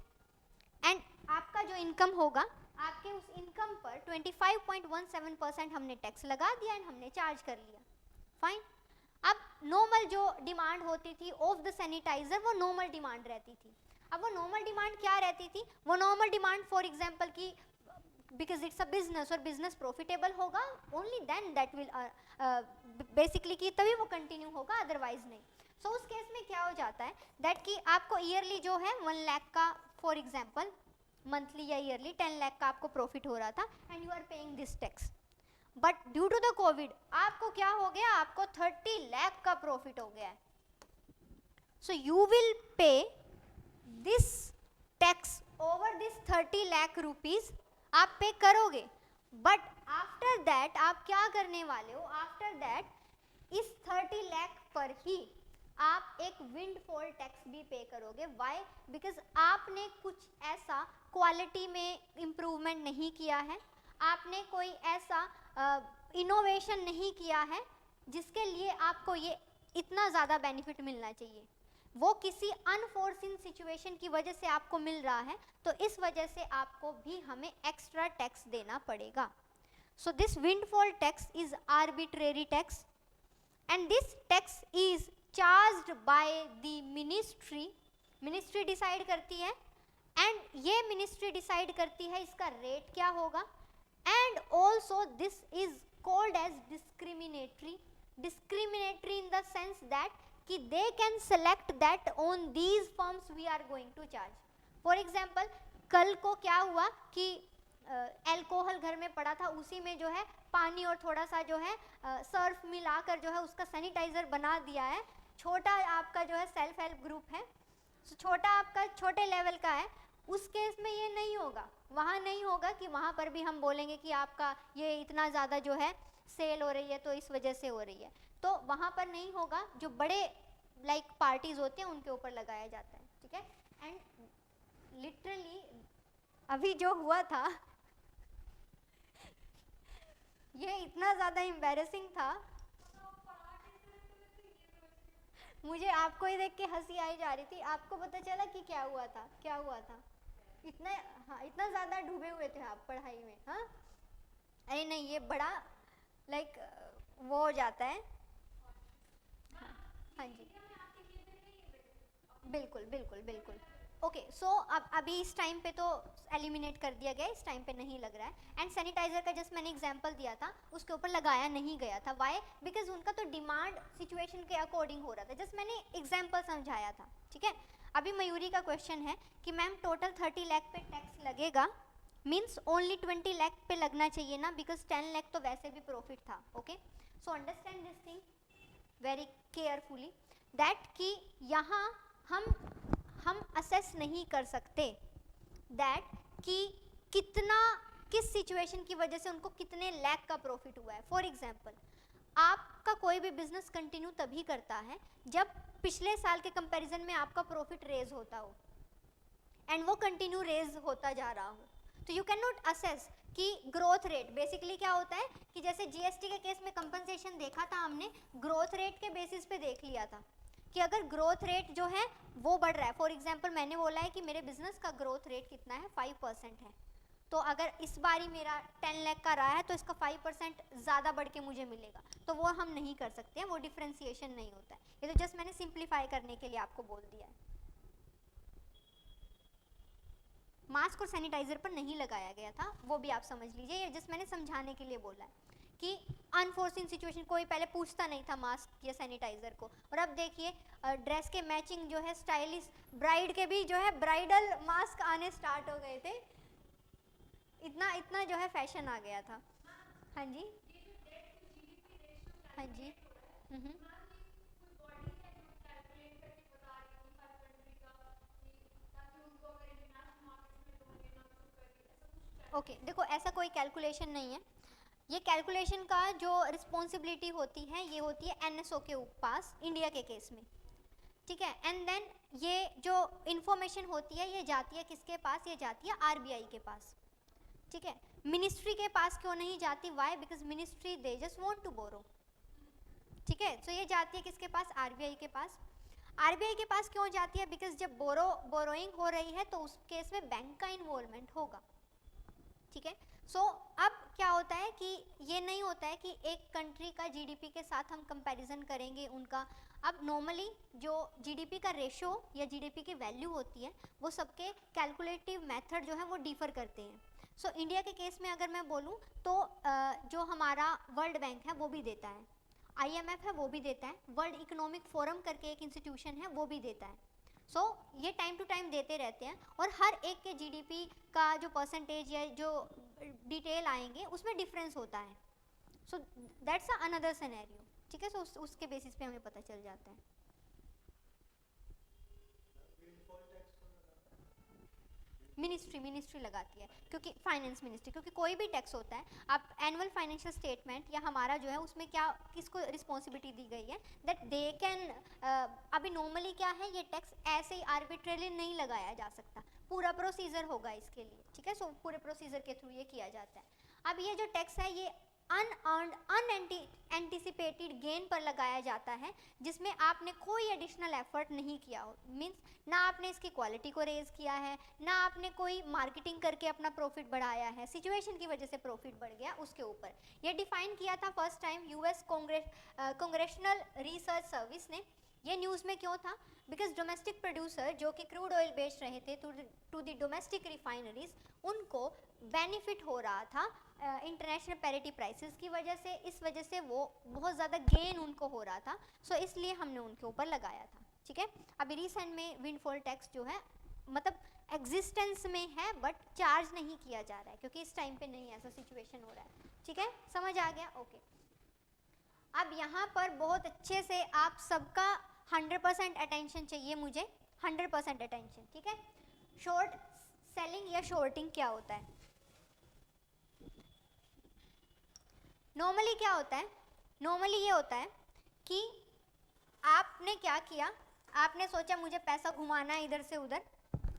एंड आपका जो इनकम होगा, आपके उस इनकम पर 25.17% हमने टैक्स लगा दिया एंड हमने चार्ज कर लिया। फाइन। अब नॉर्मल जो डिमांड होती थी ऑफ द सैनिटाइजर वो नॉर्मल डिमांड रहती थी। अब वो नॉर्मल डिमांड क्या रहती थी, वो नॉर्मल डिमांड फॉर एग्जांपल कि बिकॉज इट्स अ बिजनेस और बिजनेस प्रॉफिटेबल होगा, only then that will basically कि तभी वो कंटिन्यू होगा, अदरवाइज नहीं। सो उस केस में क्या हो जाता है दैट कि आपको ईयरली जो है 1 लाख का फॉर एग्जांपल मंथली या ईयरली 10 लाख का आपको प्रॉफिट हो रहा था and you are paying this tax, but due to the COVID आपको क्या हो गया, आपको 30 लाख का प्रॉफिट हो गया है। सो यू विल पे this tax over this 30 lakh rupees आप पे करोगे, बट आफ्टर दैट आप क्या करने वाले हो, आफ्टर दैट इस 30 लाख पर ही आप एक विंडफॉल टैक्स भी पे करोगे। व्हाई? बिकॉज आपने कुछ ऐसा क्वालिटी में इम्प्रूवमेंट नहीं किया है, आपने कोई ऐसा इनोवेशन नहीं किया है जिसके लिए आपको ये इतना ज़्यादा बेनिफिट मिलना चाहिए। वो किसी अनफोर्सिन सिचुएशन की वजह से आपको मिल रहा है, तो इस वजह से आपको भी हमें एक्स्ट्रा टैक्स देना पड़ेगा। So this windfall tax is arbitrary tax and this tax is charged bye the ministry. Ministry decide करती है एंड ये मिनिस्ट्री डिसाइड करती है इसका रेट क्या होगा, and also this is called as discriminatory. Discriminatory in the sense that कि they can select that on these forms we are going to charge. For example कल को क्या हुआ कि अल्कोहल घर में पड़ा था, उसी में जो है पानी और थोड़ा सा जो है सर्फ मिलाकर जो है उसका सैनिटाइजर बना दिया है। छोटा आपका जो है सेल्फ हेल्प ग्रुप है, छोटा आपका छोटे लेवल का है, उस केस में ये नहीं होगा, वहाँ नहीं होगा कि वहाँ पर भी हम बोलेंगे कि आपका ये इतना ज़्यादा जो है सेल हो रही है तो इस वजह से हो रही है, तो वहाँ पर नहीं होगा। जो बड़े लाइक पार्टीज होते हैं उनके ऊपर लगाया जाता है, ठीक है। एंड लिटरली अभी जो हुआ था ये इतना ज़्यादा एम्बैरेसिंग था, मुझे आपको ही देख के हंसी आई जा रही थी। आपको पता चला कि क्या हुआ था, क्या हुआ था? इतना, हाँ, इतना ज़्यादा डूबे हुए थे आप पढ़ाई में? हाँ, अरे नहीं, ये बड़ा लाइक वो हो जाता है। हाँ जी, बिल्कुल बिल्कुल बिल्कुल। ओके, सो अब अभी इस टाइम पे तो एलिमिनेट कर दिया गया, इस टाइम पे नहीं लग रहा है। एंड सैनिटाइजर का जस्ट मैंने एग्जांपल दिया था, उसके ऊपर लगाया नहीं गया था। वाई? बिकॉज उनका तो डिमांड सिचुएशन के अकॉर्डिंग हो रहा था, जस्ट मैंने एग्जांपल समझाया था, ठीक है। अभी मयूरी का क्वेश्चन है कि मैम टोटल 30 लाख पे टैक्स लगेगा, मीन्स ओनली 20 लाख पे लगना चाहिए ना, बिकॉज 10 लाख तो वैसे भी प्रॉफिट था। Okay, so understand this thing very carefully that कि यहाँ हम असेस नहीं कर सकते दैट कि कितना, किस सिचुएशन की वजह से उनको कितने लाख का प्रॉफिट हुआ है। फॉर एग्जांपल आपका कोई भी बिजनेस कंटिन्यू तभी करता है जब पिछले साल के कंपैरिजन में आपका प्रॉफिट रेज होता हो एंड वो कंटिन्यू रेज होता जा रहा हो, तो यू कैन नॉट असेस कि ग्रोथ रेट बेसिकली क्या होता है कि जैसे जीएसटी के केस में कंपनसेशन देखा था हमने, ग्रोथ रेट के बेसिस पे देख लिया था कि अगर ग्रोथ रेट जो है वो बढ़ रहा है। फॉर एग्जांपल मैंने बोला है कि मेरे बिजनेस का ग्रोथ रेट कितना है, 5% है, तो अगर इस बारी मेरा 10 लाख का रहा है तो इसका 5% ज़्यादा बढ़ के मुझे मिलेगा, तो वो हम नहीं कर सकते हैं, वो डिफ्रेंसिएशन नहीं होता है। ये तो जस्ट मैंने सिंप्लीफाई करने के लिए आपको बोल दिया है। मास्क और सैनिटाइजर पर नहीं लगाया गया था, वो भी आप समझ लीजिए, ये जस्ट मैंने समझाने के लिए बोला है कि अनफोर्सिन सिचुएशन, कोई पहले पूछता नहीं था मास्क या सैनिटाइजर को, और अब देखिए ड्रेस के मैचिंग जो है स्टाइलिश ब्राइड के भी जो है ब्राइडल मास्क आने स्टार्ट हो गए थे, इतना इतना जो है फैशन आ गया था। हाँ जी, हाँ जी, ओके देखो ऐसा कोई कैलकुलेशन नहीं है, ये कैलकुलेशन का जो रिस्पॉन्सिबिलिटी होती है ये होती है एनएसओ के पास इंडिया के केस में, ठीक है। एंड देन ये जो इन्फॉर्मेशन होती है ये जाती है किसके पास, ये जाती है आरबीआई के पास, ठीक है। मिनिस्ट्री के पास क्यों नहीं जाती? Why? Because ministry they just want to borrow, ठीक है। सो ये जाती है किसके पास? आरबीआई के पास। आरबीआई के पास क्यों जाती है? बिकॉज जब बोरोइंग हो रही है तो उस केस में बैंक का इन्वॉल्वमेंट होगा, ठीक है। सो अब क्या होता है कि ये नहीं होता है कि एक कंट्री का जीडीपी के साथ हम कंपैरिजन करेंगे उनका। अब नॉर्मली जो जीडीपी का रेशो या जीडीपी की वैल्यू होती है वो सबके कैलकुलेटिव मेथड जो है वो डिफर करते हैं। सो इंडिया के केस में अगर मैं बोलूँ तो जो हमारा वर्ल्ड बैंक है वो भी देता है, IMF है वो भी देता है, वर्ल्ड इकोनॉमिक फोरम करके एक इंस्टीट्यूशन है वो भी देता है। सो ये टाइम टू टाइम देते रहते हैं और हर एक के जीडीपी का जो परसेंटेज या जो डिटेल आएंगे उसमें डिफरेंस होता है। सो दैट्स अनदर सिनेरियो, ठीक है। सो उसके बेसिस पे हमें पता चल जाता है। मिनिस्ट्री लगाती है, क्योंकि फाइनेंस मिनिस्ट्री, क्योंकि कोई भी टैक्स होता है, आप एनुअल फाइनेंशियल स्टेटमेंट या हमारा जो है उसमें क्या किसको रिस्पॉन्सिबिलिटी दी गई है दैट दे कैन, अभी नॉर्मली क्या है ये टैक्स ऐसे ही आर्बिट्रेरली नहीं लगाया जा सकता, पूरा प्रोसीजर होगा इसके लिए, ठीक है। सो पूरे प्रोसीजर के थ्रू ये किया जाता है। अब ये जो टैक्स है ये अनअर्न्ड अनएंटिसिपेटेड गेन पर लगाया जाता है, जिसमें आपने कोई एडिशनल एफर्ट नहीं किया हो, मीन्स ना आपने इसकी क्वालिटी को रेज किया है, ना आपने कोई मार्केटिंग करके अपना प्रॉफिट बढ़ाया है, सिचुएशन की वजह से प्रॉफिट बढ़ गया उसके ऊपर। ये डिफाइन किया था first time US congressional research service ने। ये न्यूज़ में क्यों था? बिकॉज डोमेस्टिक प्रोड्यूसर जो कि क्रूड ऑयल बेच रहे थे टू द डोमेस्टिक रिफाइनरीज, उनको बेनिफिट हो रहा था इंटरनेशनल पैरिटी प्राइसेस की वजह से, इस वजह से वो बहुत ज़्यादा गेन उनको हो रहा था। सो इसलिए हमने उनके ऊपर लगाया था, ठीक है। अभी रिसेंट में विंडफॉल टैक्स जो है मतलब एग्जिस्टेंस में है बट चार्ज नहीं किया जा रहा है, क्योंकि इस टाइम पे नहीं ऐसा सिचुएशन हो रहा है, ठीक है। समझ आ गया? ओके। अब यहाँ पर बहुत अच्छे से आप सबका 100% अटेंशन चाहिए मुझे, 100% अटेंशन, ठीक है। शॉर्ट सेलिंग या शॉर्टिंग क्या होता है? नॉर्मली क्या होता है? नॉर्मली ये होता है कि आपने क्या किया, आपने सोचा मुझे पैसा घुमाना है इधर से उधर,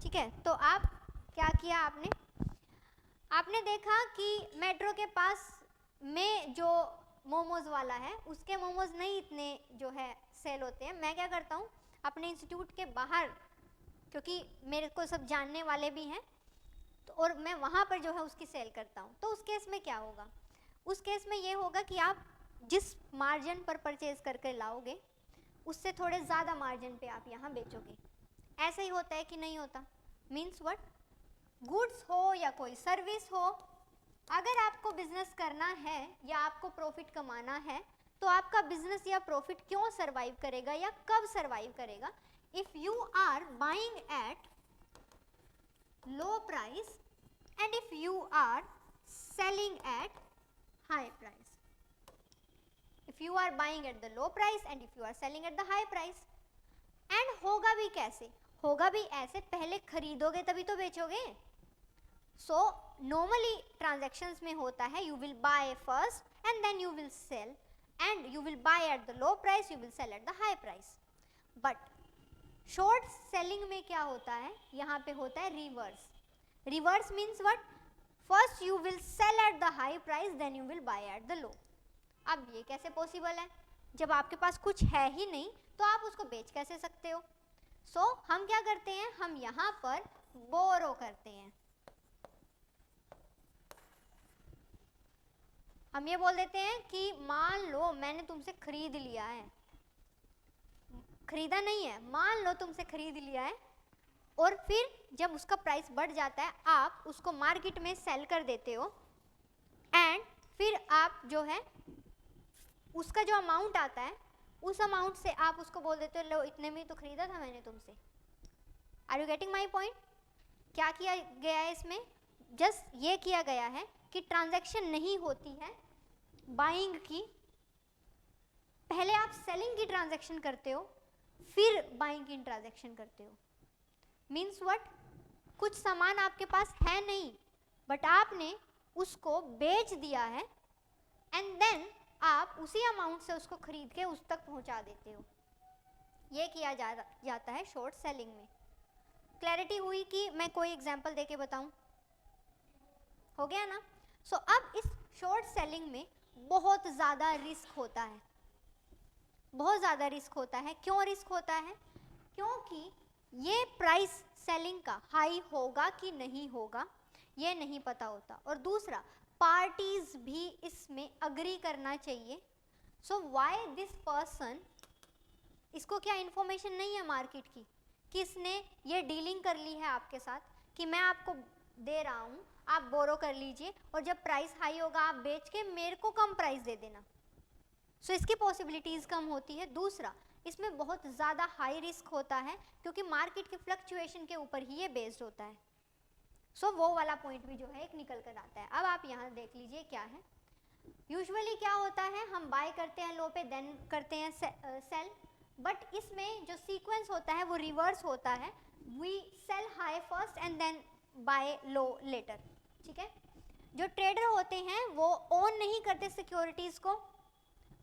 ठीक है, तो आप क्या किया, आपने देखा कि मेट्रो के पास में जो मोमोज़ वाला है उसके मोमोज़ नहीं इतने जो है सेल होते हैं, मैं क्या करता हूँ अपने इंस्टीट्यूट के बाहर, क्योंकि मेरे को सब जानने वाले भी हैं, तो और मैं वहाँ पर जो है उसकी सेल करता हूँ। तो उस केस में क्या होगा? उस केस में ये होगा कि आप जिस मार्जिन पर परचेज करके लाओगे उससे थोड़े ज़्यादा मार्जिन पे आप यहाँ बेचोगे। ऐसा ही होता है कि नहीं होता? Means what? गुड्स हो या कोई सर्विस हो, अगर आपको बिजनेस करना है या आपको प्रॉफिट कमाना है तो आपका बिजनेस या प्रॉफिट क्यों सरवाइव करेगा या कब सरवाइव करेगा? If you are buying at low price and if you are selling at high price. If you are buying at the low price and if you are selling at the high price. And होगा भी कैसे? होगा भी ऐसे, पहले खरीदोगे तभी तो बेचोगे। So normally transactions में होता है you will buy first and then you will sell, and you will buy at the low price, you will sell at the high price. But short selling में क्या होता है? यहाँ पे होता है reverse. Reverse means what? First you will sell at the high price, then you will buy at the low. अब ये कैसे पॉसिबल है? जब आपके पास कुछ है ही नहीं तो आप उसको बेच कैसे सकते हो? सो हम क्या करते हैं, हम यहाँ पर बोरो करते हैं। हम ये बोल देते हैं कि मान लो मैंने तुमसे खरीद लिया है, खरीदा नहीं है, मान लो तुमसे खरीद लिया है, और फिर जब उसका प्राइस बढ़ जाता है आप उसको मार्केट में सेल कर देते हो, एंड फिर आप जो है उसका जो अमाउंट आता है उस अमाउंट से आप उसको बोल देते हो लो इतने में तो खरीदा था मैंने तुमसे। Are you getting my point? क्या किया गया है इसमें? जस्ट ये किया गया है कि ट्रांजैक्शन नहीं होती है बाइंग की, पहले आप सेलिंग की ट्रांजैक्शन करते हो फिर बाइंग की ट्रांजैक्शन करते हो। Means what? कुछ सामान आपके पास है नहीं बट आपने उसको बेच दिया है एंड देन आप उसी अमाउंट से उसको खरीद के उस तक पहुंचा देते हो। ये किया जाता है शॉर्ट सेलिंग में। क्लैरिटी हुई कि मैं कोई एग्जांपल देके बताऊं? हो गया ना? सो अब इस शॉर्ट सेलिंग में बहुत ज़्यादा रिस्क होता है, बहुत ज़्यादा रिस्क होता है। क्यों रिस्क होता है? क्योंकि ये प्राइस सेलिंग का हाई होगा कि नहीं होगा ये नहीं पता होता, और दूसरा पार्टीज भी इसमें अग्री करना चाहिए. सो व्हाई दिस पर्सन, इसको क्या इन्फॉर्मेशन नहीं है मार्केट की कि इसने ये डीलिंग कर ली है आपके साथ कि मैं आपको दे रहा हूँ, आप बोरो कर लीजिए और जब प्राइस हाई होगा आप बेच के मेरे को कम प्राइस दे देना. सो इसकी पॉसिबिलिटीज़ कम होती है. दूसरा, इसमें बहुत ज़्यादा हाई रिस्क होता है क्योंकि मार्केट की फ्लक्चुएशन के ऊपर ही ये बेस्ड होता है. सो वो वाला पॉइंट भी जो है एक निकल कर आता है. अब आप यहाँ देख लीजिए क्या है. यूजुअली क्या होता है, हम बाय करते हैं लो पे देन करते हैं सेल, बट इसमें जो सीक्वेंस होता है वो रिवर्स होता है. We sell high first and then buy low later. ठीक है. जो ट्रेडर होते हैं वो ओन नहीं करते सिक्योरिटीज़ को,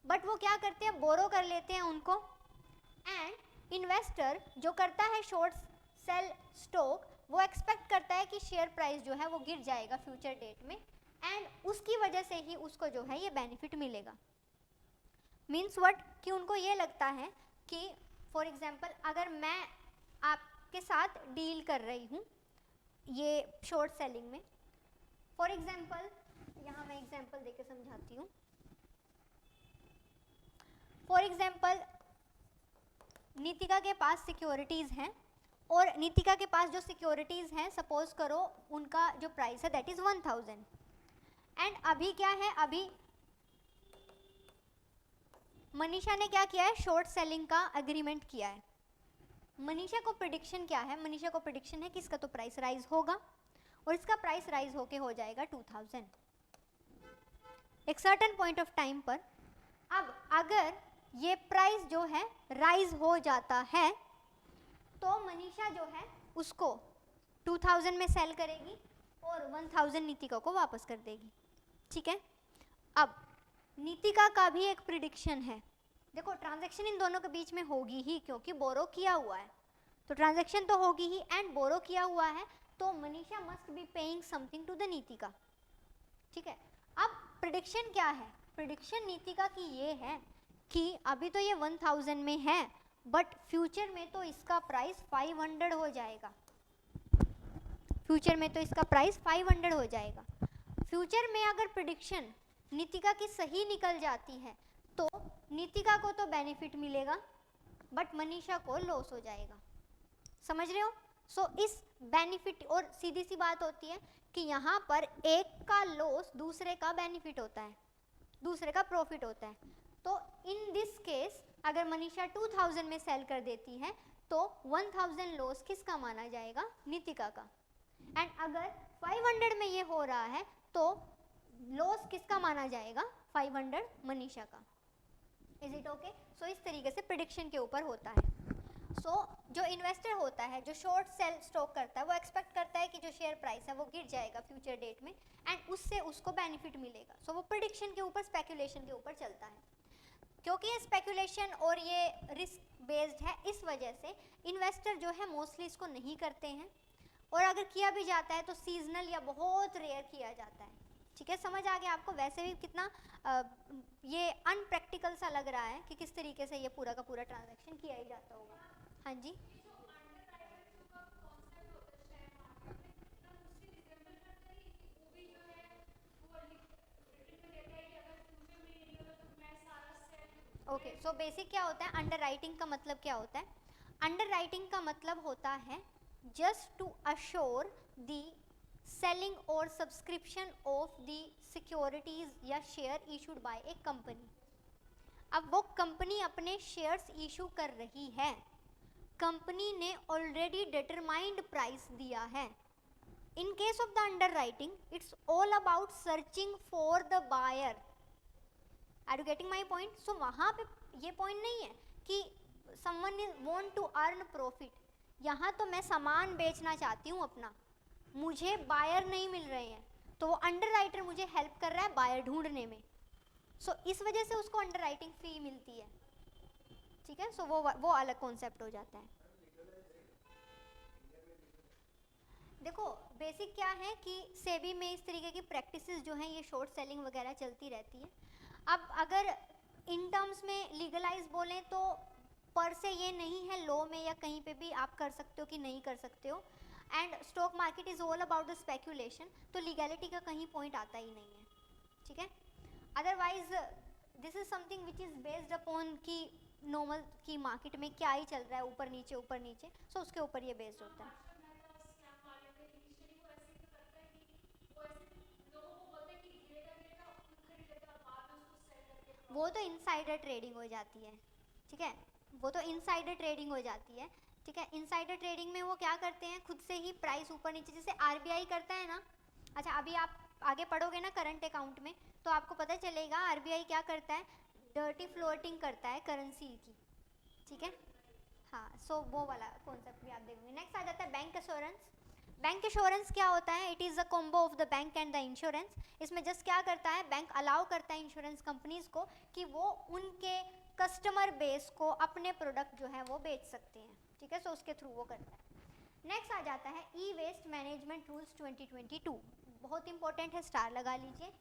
बट वो क्या करते हैं, बोरो कर लेते हैं उनको. एंड इन्वेस्टर जो करता है शॉर्ट सेल स्टॉक, वो एक्सपेक्ट करता है कि शेयर प्राइस जो है वो गिर जाएगा फ्यूचर डेट में एंड उसकी वजह से ही उसको जो है ये बेनिफिट मिलेगा. मीन्स व्हाट, कि उनको ये लगता है कि फॉर एग्जांपल अगर मैं आपके साथ डील कर रही हूँ ये शॉर्ट सेलिंग में, फॉर एग्जांपल यहाँ मैं एग्जांपल देके समझाती हूँ. फॉर एग्जांपल नीतिका के पास सिक्योरिटीज़ हैं और नीतिका के पास जो सिक्योरिटीज़ हैं, सपोज करो उनका जो प्राइस है दैट इज़ 1000 एंड अभी क्या है, अभी मनीषा ने क्या किया है, शॉर्ट सेलिंग का एग्रीमेंट किया है. मनीषा को प्रेडिक्शन क्या है, मनीषा को प्रेडिक्शन है कि इसका तो प्राइस राइज होगा और इसका प्राइस राइज होके हो जाएगा 2000 एक सर्टेन पॉइंट ऑफ टाइम पर. अब अगर ये प्राइस जो है राइज हो जाता है तो मनीषा जो है उसको 2000 में सेल करेगी और 1000 नीतिका को वापस कर देगी. ठीक है. अब नीतिका का भी एक प्रिडिक्शन है. देखो ट्रांजैक्शन इन दोनों के बीच में होगी ही क्योंकि बोरो किया हुआ है, तो ट्रांजैक्शन तो होगी ही एंड बोरो किया हुआ है तो Manisha must be paying something to the Nitika. ठीक है. अब प्रिडिक्शन क्या है, प्रिडिक्शन नीतिका की ये है कि अभी तो ये 1000 में है बट फ्यूचर में तो इसका प्राइस 500 हो जाएगा. फ्यूचर में तो इसका प्राइस 500 हो जाएगा. फ्यूचर में अगर प्रिडिक्शन नीतिका की सही निकल जाती है तो नीतिका को तो बेनिफिट मिलेगा बट मनीषा को लॉस हो जाएगा. समझ रहे हो. सो इस बेनिफिट, और सीधी सी बात होती है कि यहाँ पर एक का लॉस दूसरे का बेनिफिट होता है, दूसरे का प्रॉफिट होता है. तो इन दिस केस अगर मनीषा 2000 में सेल कर देती है तो 1000 लॉस किसका माना जाएगा, नीतिका का. एंड अगर 500 में ये हो रहा है तो लॉस किसका माना जाएगा, 500 मनीषा का. Is it okay. सो इस तरीके से प्रिडिक्शन के ऊपर होता है. सो जो इन्वेस्टर होता है, जो शॉर्ट सेल स्टॉक करता है, वो एक्सपेक्ट करता है कि जो शेयर प्राइस है वो गिर जाएगा फ्यूचर डेट में एंड उससे उसको बेनिफिट मिलेगा. सो वो प्रिडिक्शन के ऊपर, स्पेकुलेशन के ऊपर चलता है. क्योंकि ये स्पेकुलेशन और ये रिस्क बेस्ड है, इस वजह से इन्वेस्टर जो है मोस्टली इसको नहीं करते हैं और अगर किया भी जाता है तो सीजनल या बहुत रेयर किया जाता है. ठीक है. समझ आ गया आपको. वैसे भी कितना ये अनप्रैक्टिकल सा लग रहा है कि किस तरीके से ये पूरा का पूरा ट्रांजैक्शन किया ही जाता होगा. हाँ जी. ओके. सो बेसिक क्या होता है, अंडर राइटिंग का मतलब क्या होता है, अंडर राइटिंग का मतलब होता है just to assure the selling और सब्सक्रिप्शन ऑफ द सिक्योरिटीज या share issued by a company. अब वो कंपनी अपने शेयर्स इशू कर रही है, कंपनी ने ऑलरेडी डिटरमाइंड प्राइस दिया है. In case of the underwriting it's all about searching for the buyer. Are you getting my point. So वहाँ पे ये पॉइंट नहीं है कि someone is want to earn profit. यहाँ तो मैं सामान बेचना चाहती हूँ अपना, मुझे बायर नहीं मिल रहे हैं, तो वो अंडर राइटर मुझे हेल्प कर रहा है बायर ढूंढने में. सो इस वजह से उसको अंडर राइटिंग फी मिलती है. ठीक है. सो वो अलग कॉन्सेप्ट हो जाता है. देखो बेसिक क्या है कि सेबी में इस तरीके की प्रैक्टिसेस जो हैं ये शॉर्ट सेलिंग वगैरह चलती रहती है. अब अगर इन टर्म्स में लीगलाइज बोलें तो पर से ये नहीं है लॉ में या कहीं पे भी आप कर सकते हो कि नहीं कर सकते हो. And stock market is all about the speculation, तो लीगैलिटी का कहीं पॉइंट आता ही नहीं है. ठीक है। Otherwise this is something which is based upon कि नॉर्मल की मार्केट में क्या ही चल रहा है, ऊपर नीचे, सो उसके ऊपर ये बेस्ड होता है। वो तो इनसाइडर ट्रेडिंग हो जाती है, ठीक है, वो तो इनसाइडर ट्रेडिंग हो जाती है, ठीक है। इनसाइडर ट्रेडिंग में वो क्या करते हैं, खुद से ही प्राइस ऊपर नीचे, जैसे आरबीआई करता है ना। अच्छा, अभी आप आगे पढ़ोगे ना करंट अकाउंट में, तो आपको पता चलेगा आरबीआई क्या करता है, डर्टी फ्लोटिंग करता है करेंसी की, ठीक है। हाँ, सो वो वाला कॉन्सेप्ट भी आप देखोगे। नेक्स्ट आ जाता है बैंक एश्योरेंस। बैंक एश्योरेंस क्या होता है, it is a combo of the bank and the insurance. इसमें जस्ट क्या करता है, बैंक अलाउ करता है इंश्योरेंस कंपनीज को कि वो उनके कस्टमर बेस को अपने प्रोडक्ट जो है वो बेच सकते हैं, ठीक है, सो उसके थ्रू वो करता है। नेक्स्ट आ जाता है ई वेस्ट मैनेजमेंट रूल्स 2022, बहुत इंपॉर्टेंट है, स्टार लगा लीजिए।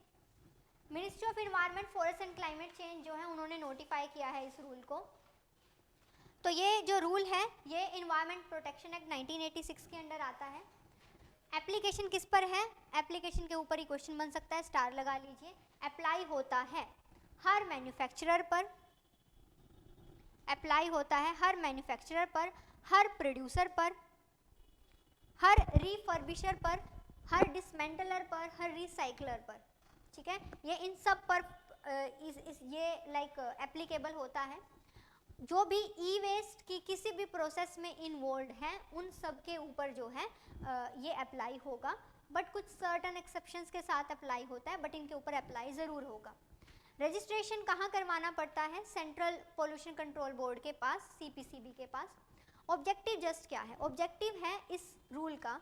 Ministry of environment, forest and climate change जो है उन्होंने नोटिफाई किया है इस रूल को। तो ये जो रूल है ये इन्वायरमेंट प्रोटेक्शन एक्ट 1986 के अंडर आता है। एप्लीकेशन किस पर है, एप्लीकेशन के ऊपर ही क्वेश्चन बन सकता है, स्टार लगा लीजिए। अप्लाई होता है हर मैन्युफैक्चरर पर, अप्लाई होता है हर मैन्युफैक्चरर पर, हर प्रोड्यूसर पर, हर रिफर्बिशर पर, हर डिसमेंटलर पर, हर रिसाइकलर पर, ठीक है। ये इन सब पर ये लाइक एप्लीकेबल होता है। जो भी ई वेस्ट की किसी भी प्रोसेस में इन्वॉल्व हैं उन सब के ऊपर जो है ये अप्लाई होगा, बट कुछ सर्टन एक्सेप्शंस के साथ अप्लाई होता है, बट इनके ऊपर अप्लाई ज़रूर होगा। रजिस्ट्रेशन कहाँ करवाना पड़ता है, सेंट्रल पोल्यूशन कंट्रोल बोर्ड के पास, सीपीसीबी के पास। ऑब्जेक्टिव जस्ट क्या है, ऑब्जेक्टिव है इस रूल का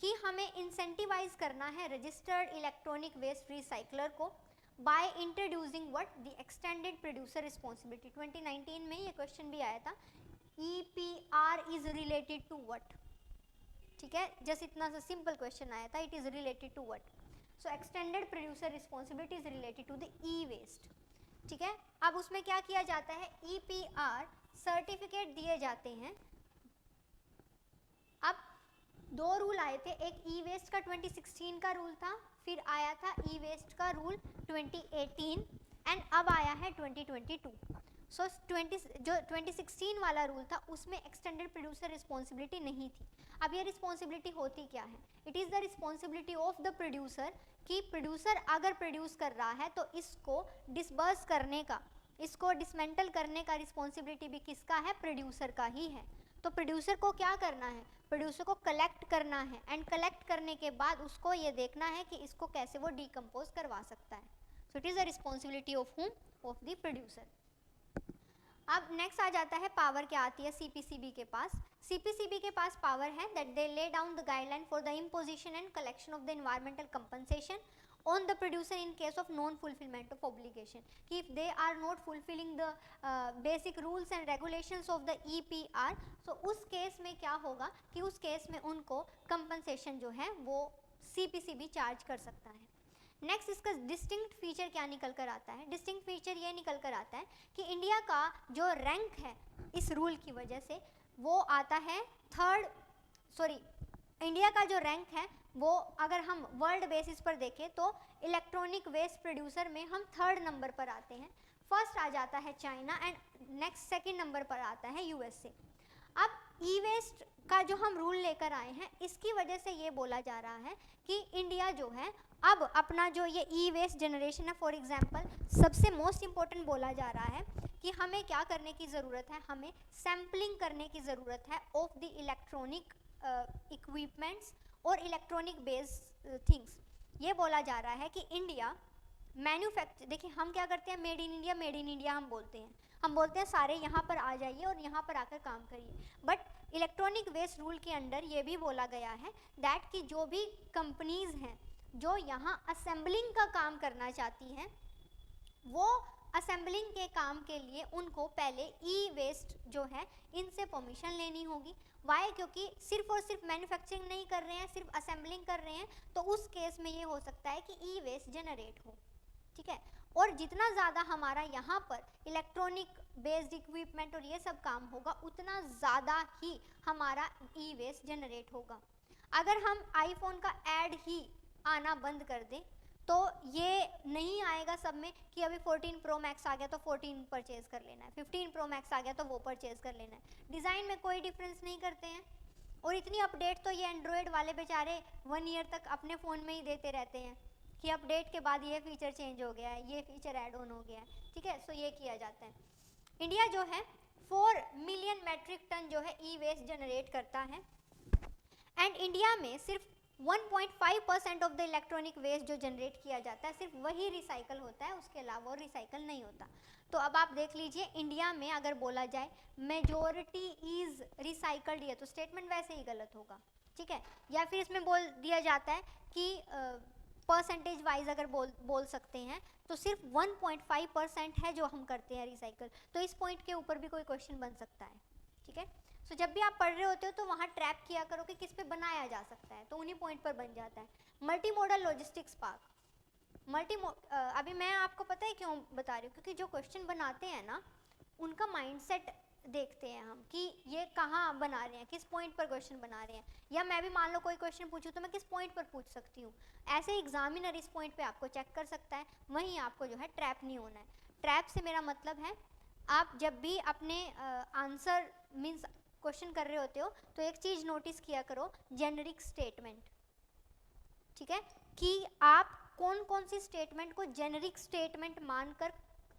कि हमें इंसेंटिवाइज करना है रजिस्टर्ड इलेक्ट्रॉनिक वेस्ट रिसाइकलर को by introducing what, the extended producer responsibility. 2019 में ये क्वेश्चन भी आया था, EPR is related to what, ठीक है, जस्ट इतना सा सिंपल क्वेश्चन आया था, it is related to what. So extended producer responsibility is related to the e waste, ठीक है। अब उसमें क्या किया जाता है, EPR सर्टिफिकेट दिए जाते हैं। अब दो रूल आए थे, एक ई वेस्ट का 2016 का रूल था, फिर आया था ई वेस्ट का रूल 2018 एंड अब आया है 2022। सो 2016 वाला रूल था उसमें एक्सटेंडेड प्रोड्यूसर रिस्पॉन्सिबिलिटी नहीं थी। अब ये रिस्पॉन्सिबिलिटी होती क्या है, it is the responsibility of the producer कि प्रोड्यूसर अगर प्रोड्यूस कर रहा है तो इसको डिस्बर्स करने का, इसको डिसमेंटल करने का रिस्पॉन्सिबिलिटी भी किसका है, प्रोड्यूसर का ही है। तो प्रोड्यूसर को क्या करना है, प्रोड्यूसर को कलेक्ट करना है एंड कलेक्ट करने के बाद उसको ये देखना है कि इसको कैसे वो डिकम्पोज करवा सकता है। So it is the responsibility of हुम, ऑफ द प्रोड्यूसर। अब नेक्स्ट आ जाता है पावर क्या आती है सीपीसीबी के पास। सीपीसीबी के पास पावर है that they lay down the guideline for the imposition and collection of the environmental compensation on the producer in case of non fulfillment of obligation, कि if they are not fulfilling the basic rules and regulations of the EPR, so उस case में क्या होगा कि उस case में उनको compensation जो है वो CPCB चार्ज कर सकता है। नेक्स्ट इसका डिस्टिंक्ट फीचर क्या निकल कर आता है, डिस्टिंक्ट फीचर ये निकल कर आता है कि इंडिया का जो रैंक है इस रूल की वजह से वो आता है इंडिया का जो रैंक है वो अगर हम वर्ल्ड बेसिस पर देखें तो इलेक्ट्रॉनिक वेस्ट प्रोड्यूसर में हम 3rd नंबर पर आते हैं। फर्स्ट आ जाता है China and next 2nd number पर आता है USA। अब ई वेस्ट का जो हम रूल लेकर आए हैं इसकी वजह से ये बोला जा रहा है कि इंडिया जो है अब अपना जो ये ई वेस्ट जनरेशन है, फॉर एग्जांपल सबसे मोस्ट इम्पोर्टेंट बोला जा रहा है कि हमें क्या करने की ज़रूरत है, हमें सैम्पलिंग करने की ज़रूरत है ऑफ द इलेक्ट्रॉनिक इक्विपमेंट्स और इलेक्ट्रॉनिक बेस्ड थिंग्स। ये बोला जा रहा है कि इंडिया मैन्युफैक्चर, देखिए हम क्या करते हैं, मेड इन इंडिया हम बोलते हैं सारे यहाँ पर आ जाइए और यहाँ पर आकर काम करिए, बट इलेक्ट्रॉनिक वेस्ट रूल के अंडर ये भी बोला गया है दैट कि जो भी कंपनीज़ हैं जो यहाँ असेंबलिंग का काम करना चाहती हैं वो असेंबलिंग के काम के लिए उनको पहले ई वेस्ट जो है इनसे परमिशन लेनी होगी। वाई, क्योंकि सिर्फ और सिर्फ मैन्युफैक्चरिंग नहीं कर रहे हैं, सिर्फ असेंबलिंग कर रहे हैं, तो उस केस में ये हो सकता है कि ई वेस्ट जनरेट हो, ठीक है। और जितना ज़्यादा हमारा यहाँ पर इलेक्ट्रॉनिक बेस्ड इक्विपमेंट और ये सब काम होगा उतना ज़्यादा ही हमारा ई वेस्ट जनरेट होगा। अगर हम आईफोन का ऐड ही आना बंद कर दें तो ये नहीं आएगा सब में कि अभी 14 प्रो मैक्स आ गया तो 14 परचेज कर लेना है, 15 प्रो मैक्स आ गया तो वो परचेज कर लेना है। डिज़ाइन में कोई डिफरेंस नहीं करते हैं, और इतनी अपडेट तो ये एंड्रॉयड वाले बेचारे 1 ईयर तक अपने फ़ोन में ही देते रहते हैं कि अपडेट के बाद ये फीचर चेंज हो गया है, ये फीचर ऐड ऑन हो गया है, ठीक है। सो ये किया जाता है। इंडिया जो है 4 मिलियन मैट्रिक टन जो है ई वेस्ट जनरेट करता है, एंड इंडिया में सिर्फ 1.5% ऑफ द इलेक्ट्रॉनिक वेस्ट जो जनरेट किया जाता है सिर्फ वही रिसाइकल होता है, उसके अलावा और रिसाइकल नहीं होता। तो अब आप देख लीजिए, इंडिया में अगर बोला जाए मेजॉरिटी इज रिसाइकल्ड है तो स्टेटमेंट वैसे ही गलत होगा, ठीक है। या फिर इसमें बोल दिया जाता है कि परसेंटेज वाइज अगर बोल सकते हैं तो सिर्फ 1.5% है जो हम करते हैं रिसाइकल, तो इस पॉइंट के ऊपर भी कोई क्वेश्चन बन सकता है, ठीक है। सो जब भी आप पढ़ रहे होते हो तो वहाँ ट्रैप किया करो कि किस पे बनाया जा सकता है, तो उन्हीं पॉइंट पर बन जाता है। मल्टी मॉडल लॉजिस्टिक्स पार्क, अभी मैं आपको पता है क्यों बता रही हूँ, क्योंकि जो क्वेश्चन बनाते हैं ना उनका माइंडसेट देखते हैं हम कि ये कहाँ बना रहे हैं, किस पॉइंट पर क्वेश्चन बना रहे हैं। या मैं भी मान लो कोई क्वेश्चन पूछूँ तो मैं किस पॉइंट पर पूछ सकती हूँ, ऐसे एग्जामिनर इस पॉइंट पे आपको चेक कर सकता है, वहीं आपको जो है ट्रैप नहीं होना है। ट्रैप से मेरा मतलब है आप जब भी अपने आंसर मीन्स क्वेश्चन कर रहे होते हो तो एक चीज़ नोटिस किया करो, जेनरिक स्टेटमेंट, ठीक है, कि आप कौन कौन सी स्टेटमेंट को जेनरिक स्टेटमेंट मानकर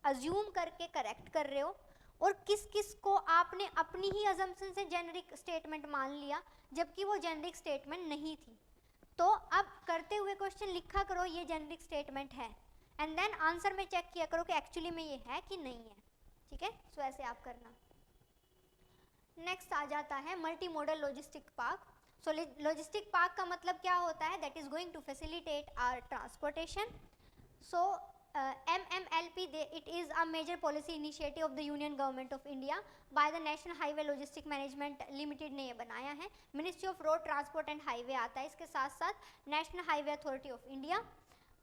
अज्यूम करके करेक्ट कर रहे हो, और किस किस को आपने अपनी ही अजम्पशन से जेनरिक स्टेटमेंट मान लिया जबकि वो जेनरिक स्टेटमेंट नहीं थी। तो अब करते हुए क्वेश्चन लिखा करो ये जेनरिक स्टेटमेंट है, एंड देन आंसर में चेक किया करो कि एक्चुअली में ये है कि नहीं है, ठीक है। सो ऐसे आप करना। नेक्स्ट आ जाता है multi modal logistic park. So logistic park का मतलब क्या होता है, that is going to facilitate our transportation. So MMLP it is a major policy initiative of the Union Government of India by the National Highway Logistic Management Limited ने ये बनाया है। Ministry of road transport and highway आता है इसके साथ साथ, national highway authority of India.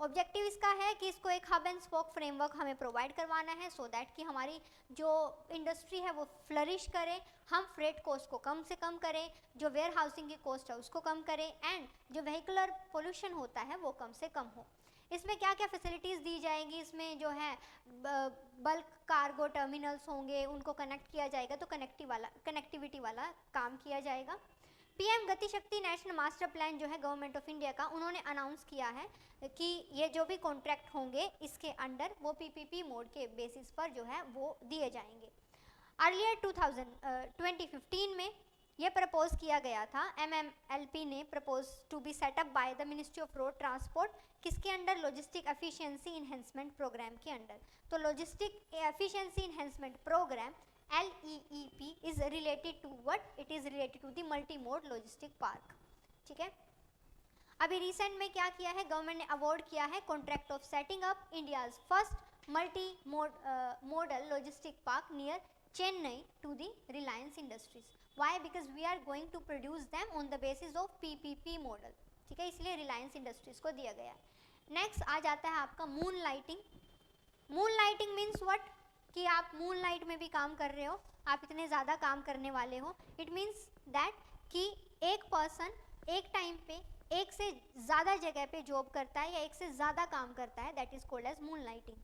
Objective इसका है कि इसको एक हब एंड स्पोक फ्रेमवर्क हमें प्रोवाइड करवाना है सो दैट कि हमारी जो इंडस्ट्री है वो फ्लरिश करे, हम फ्रेट कॉस्ट को कम से कम करें, जो वेयर हाउसिंग की कॉस्ट है उसको कम करें, एंड जो व्हीकुलर पोल्यूशन होता है वो कम से कम हो। इसमें क्या क्या फैसिलिटीज़ दी जाएंगी, इसमें जो है बल्क कार्गो टर्मिनल्स होंगे, उनको कनेक्ट किया जाएगा, तो कनेक्टिविटी वाला काम किया जाएगा। पीएम गति शक्ति नेशनल मास्टर प्लान जो है गवर्नमेंट ऑफ इंडिया का, उन्होंने अनाउंस किया है कि ये जो भी कॉन्ट्रैक्ट होंगे इसके अंडर वो पीपीपी मोड के बेसिस पर जो है वो दिए जाएंगे। अर्लियर 2015 में ये प्रपोज किया गया था, MMLP ने propose to be set up by the ministry of road transport, किसके under, logistic efficiency enhancement programme के अंडर। तो logistic efficiency enhancement programme LEEP is related to what? It is related to the multi-mode logistic park, ठीक है। अभी recent में क्या किया है, गवर्नमेंट ने अवार्ड किया है contract of setting up India's first multi modal logistic park near Chennai to the Reliance Industries. Why? Because we are going to produce them on the basis of PPP model, ठीक है, इसलिए रिलायंस इंडस्ट्रीज को दिया गया है। नेक्स्ट आ जाता है आपका moon lighting. Moon lighting means what, कि आप मून लाइट में भी काम कर रहे हो, आप इतने ज़्यादा काम करने वाले हो। इट मीन्स दैट कि एक पर्सन एक टाइम पे एक से ज़्यादा जगह पे जॉब करता है या एक से ज़्यादा काम करता है, that is called as moonlighting.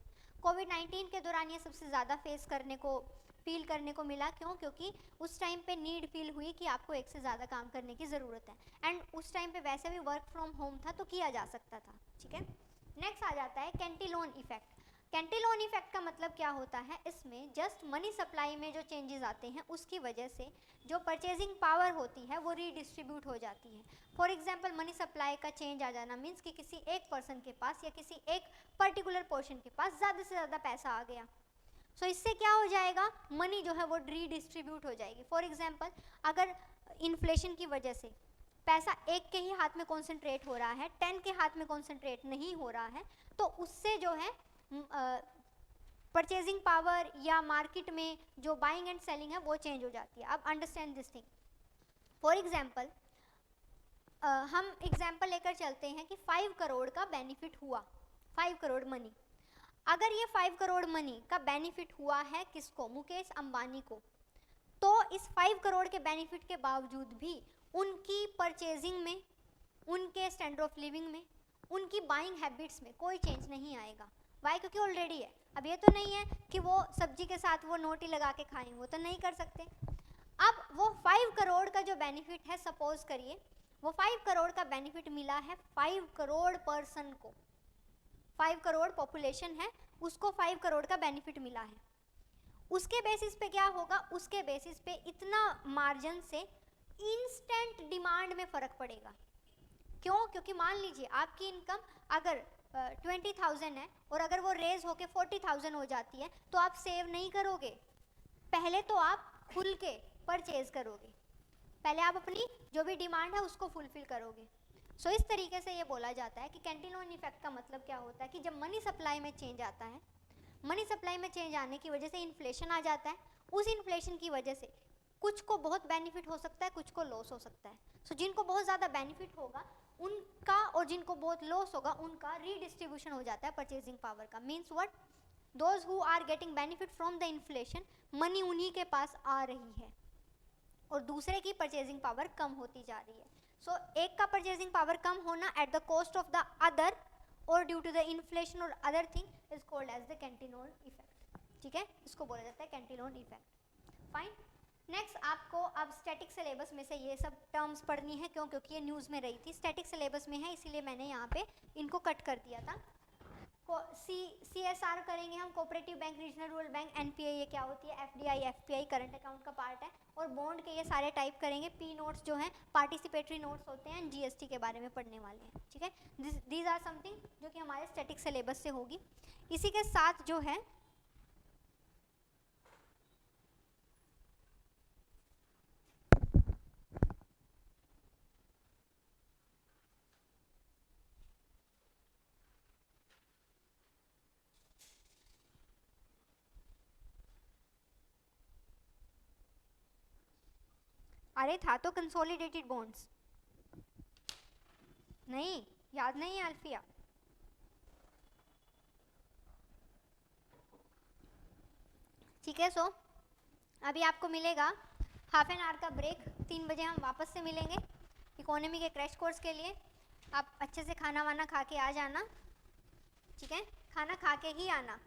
कोविड-19 के दौरान ये सबसे ज़्यादा फील करने को मिला। क्यों? क्योंकि उस टाइम पे नीड फील हुई कि आपको एक से ज़्यादा काम करने की ज़रूरत है, एंड उस टाइम पे वैसे भी वर्क फ्रॉम होम था तो किया जा सकता था, ठीक है। नेक्स्ट आ जाता है कैंटिलोन इफेक्ट। कैंटिलोन इफेक्ट का मतलब क्या होता है, इसमें जस्ट मनी सप्लाई में जो चेंजेस आते हैं उसकी वजह से जो परचेजिंग पावर होती है वो रीडिस्ट्रीब्यूट हो जाती है। फॉर एग्जांपल मनी सप्लाई का चेंज आ जाना मीन्स कि किसी एक पर्सन के पास या किसी एक पर्टिकुलर पोर्शन के पास ज़्यादा से ज़्यादा पैसा आ गया, सो इससे क्या हो जाएगा, मनी जो है वो रीडिस्ट्रीब्यूट हो जाएगी। फॉर एग्जांपल अगर इन्फ्लेशन की वजह से पैसा एक के ही हाथ में कॉन्सेंट्रेट हो रहा है, 10 के हाथ में कॉन्सेंट्रेट नहीं हो रहा है, तो उससे जो है परचेजिंग पावर या मार्केट में जो बाइंग एंड सेलिंग है वो चेंज हो जाती है। अब understand this thing. For example हम एग्जांपल लेकर चलते हैं कि 5 करोड़ का बेनिफिट हुआ, 5 करोड़ मनी। अगर ये 5 करोड़ मनी का बेनिफिट हुआ है किसको, मुकेश अंबानी को, तो इस 5 करोड़ के बेनिफिट के बावजूद भी उनकी परचेजिंग में, उनके स्टैंडर्ड ऑफ लिविंग में, उनकी बाइंग हैबिट्स में कोई चेंज नहीं आएगा। वाई? क्योंकि ऑलरेडी है। अब ये तो नहीं है कि वो सब्जी के साथ वो नोट ही लगा के खाएंगे, वो तो नहीं कर सकते। अब वो 5 करोड़ का जो बेनिफिट है, सपोज करिए वो 5 करोड़ का बेनिफिट मिला है 5 करोड़ पर्सन को, 5 करोड़ पॉपुलेशन है उसको 5 करोड़ का बेनिफिट मिला है। उसके बेसिस पे क्या होगा, उसके बेसिस पे इतना मार्जिन से इंस्टेंट डिमांड में फ़र्क पड़ेगा। क्यों? क्योंकि मान लीजिए आपकी इनकम अगर 20,000 है और अगर वो रेज होके 40,000 हो जाती है तो आप सेव नहीं करोगे, पहले तो आप खुल के परचेज करोगे, पहले आप अपनी जो भी डिमांड है उसको फुलफिल करोगे। सो इस तरीके से ये बोला जाता है कि कैंटिलोन इफेक्ट का मतलब क्या होता है कि जब मनी सप्लाई में चेंज आता है, मनी सप्लाई में चेंज आने की वजह से इन्फ्लेशन आ जाता है, उस इन्फ्लेशन की वजह से कुछ को बहुत बेनिफिट हो सकता है, कुछ को लॉस हो सकता है। सो जिनको बहुत ज़्यादा बेनिफिट होगा उनका और जिनको बहुत लॉस होगा उनका रीडिस्ट्रीब्यूशन हो जाता है परचेजिंग पावर का। Means what? Those who are getting benefit from the inflation, money उन्हीं के पास आ रही है और दूसरे की परचेजिंग पावर कम होती जा रही है। सो एक का परचेजिंग पावर कम होना at the cost of the other और ड्यू टू द इन्फ्लेशन और other thing is called as the Cantillon effect. ठीक है, इसको बोला जाता है कैंटिलोन इफेक्ट। फाइन। नेक्स्ट आपको अब स्टैटिक सिलेबस में से ये सब टर्म्स पढ़नी है। क्यों? क्योंकि ये न्यूज़ में रही थी, स्टैटिक सिलेबस में है, इसीलिए मैंने यहाँ पे इनको कट कर दिया था। CSR करेंगे हम, cooperative bank, regional rural bank, NPA ये क्या होती है, FDI, FPI करंट अकाउंट का पार्ट है, और बॉन्ड के ये सारे टाइप करेंगे। P नोट्स जो हैं पार्टिसिपेटरी नोट्स होते हैं, GST के बारे में पढ़ने वाले हैं। ठीक है, दीज आर समथिंग जो कि हमारे स्टैटिक सिलेबस से होगी। इसी के साथ जो है अरे था तो कंसोलिडेटेड बॉन्ड्स, नहीं याद नहीं है अल्फिया? ठीक है, सो अभी आपको मिलेगा हाफ एन आवर का ब्रेक, 3 बजे हम वापस से मिलेंगे इकोनॉमी के क्रैश कोर्स के लिए। आप अच्छे से खाना वाना खा के आ जाना। ठीक है, खाना खा के ही आना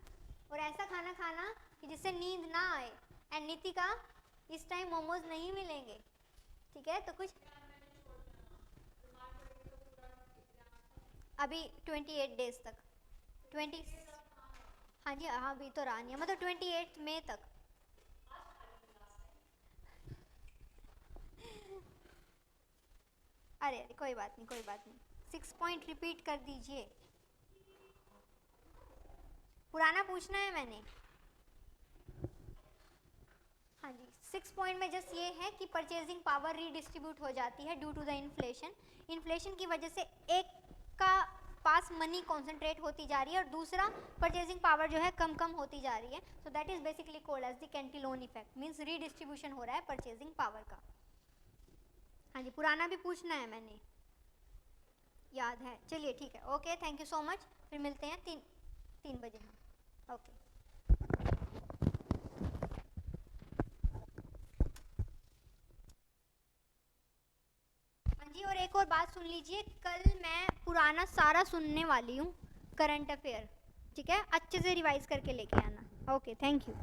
और ऐसा खाना खाना कि जिससे नींद ना आए। एंड नितिका इस टाइम मोमोज नहीं मिलेंगे। ठीक है, तो कुछ अभी 28 डेज तक 20, हाँ जी हाँ, अभी तो रहा नहीं है, मतलब 28 मई तक। अरे अरे कोई बात नहीं, कोई बात नहीं। 6 पॉइंट रिपीट कर दीजिए। पुराना पूछना है मैंने। हाँ जी, 6 पॉइंट में जस्ट ये है कि परचेजिंग पावर रीडिस्ट्रीब्यूट हो जाती है due to the inflation. Inflation की वजह से एक का पास मनी कॉन्सेंट्रेट होती जा रही है और दूसरा परचेजिंग पावर जो है कम कम होती जा रही है। So that is basically called as the Cantillon effect. Means redistribution हो रहा है परचेजिंग पावर का। हाँ जी, पुराना भी पूछना है मैंने, याद है। चलिए ठीक है, okay, thank you so much. फिर मिलते हैं 3 बजे। हाँ ओके। हाँ जी, और एक और बात सुन लीजिए, कल मैं पुराना सारा सुनने वाली हूँ करंट अफेयर। ठीक है, अच्छे से रिवाइज करके लेके आना। Okay, thank you.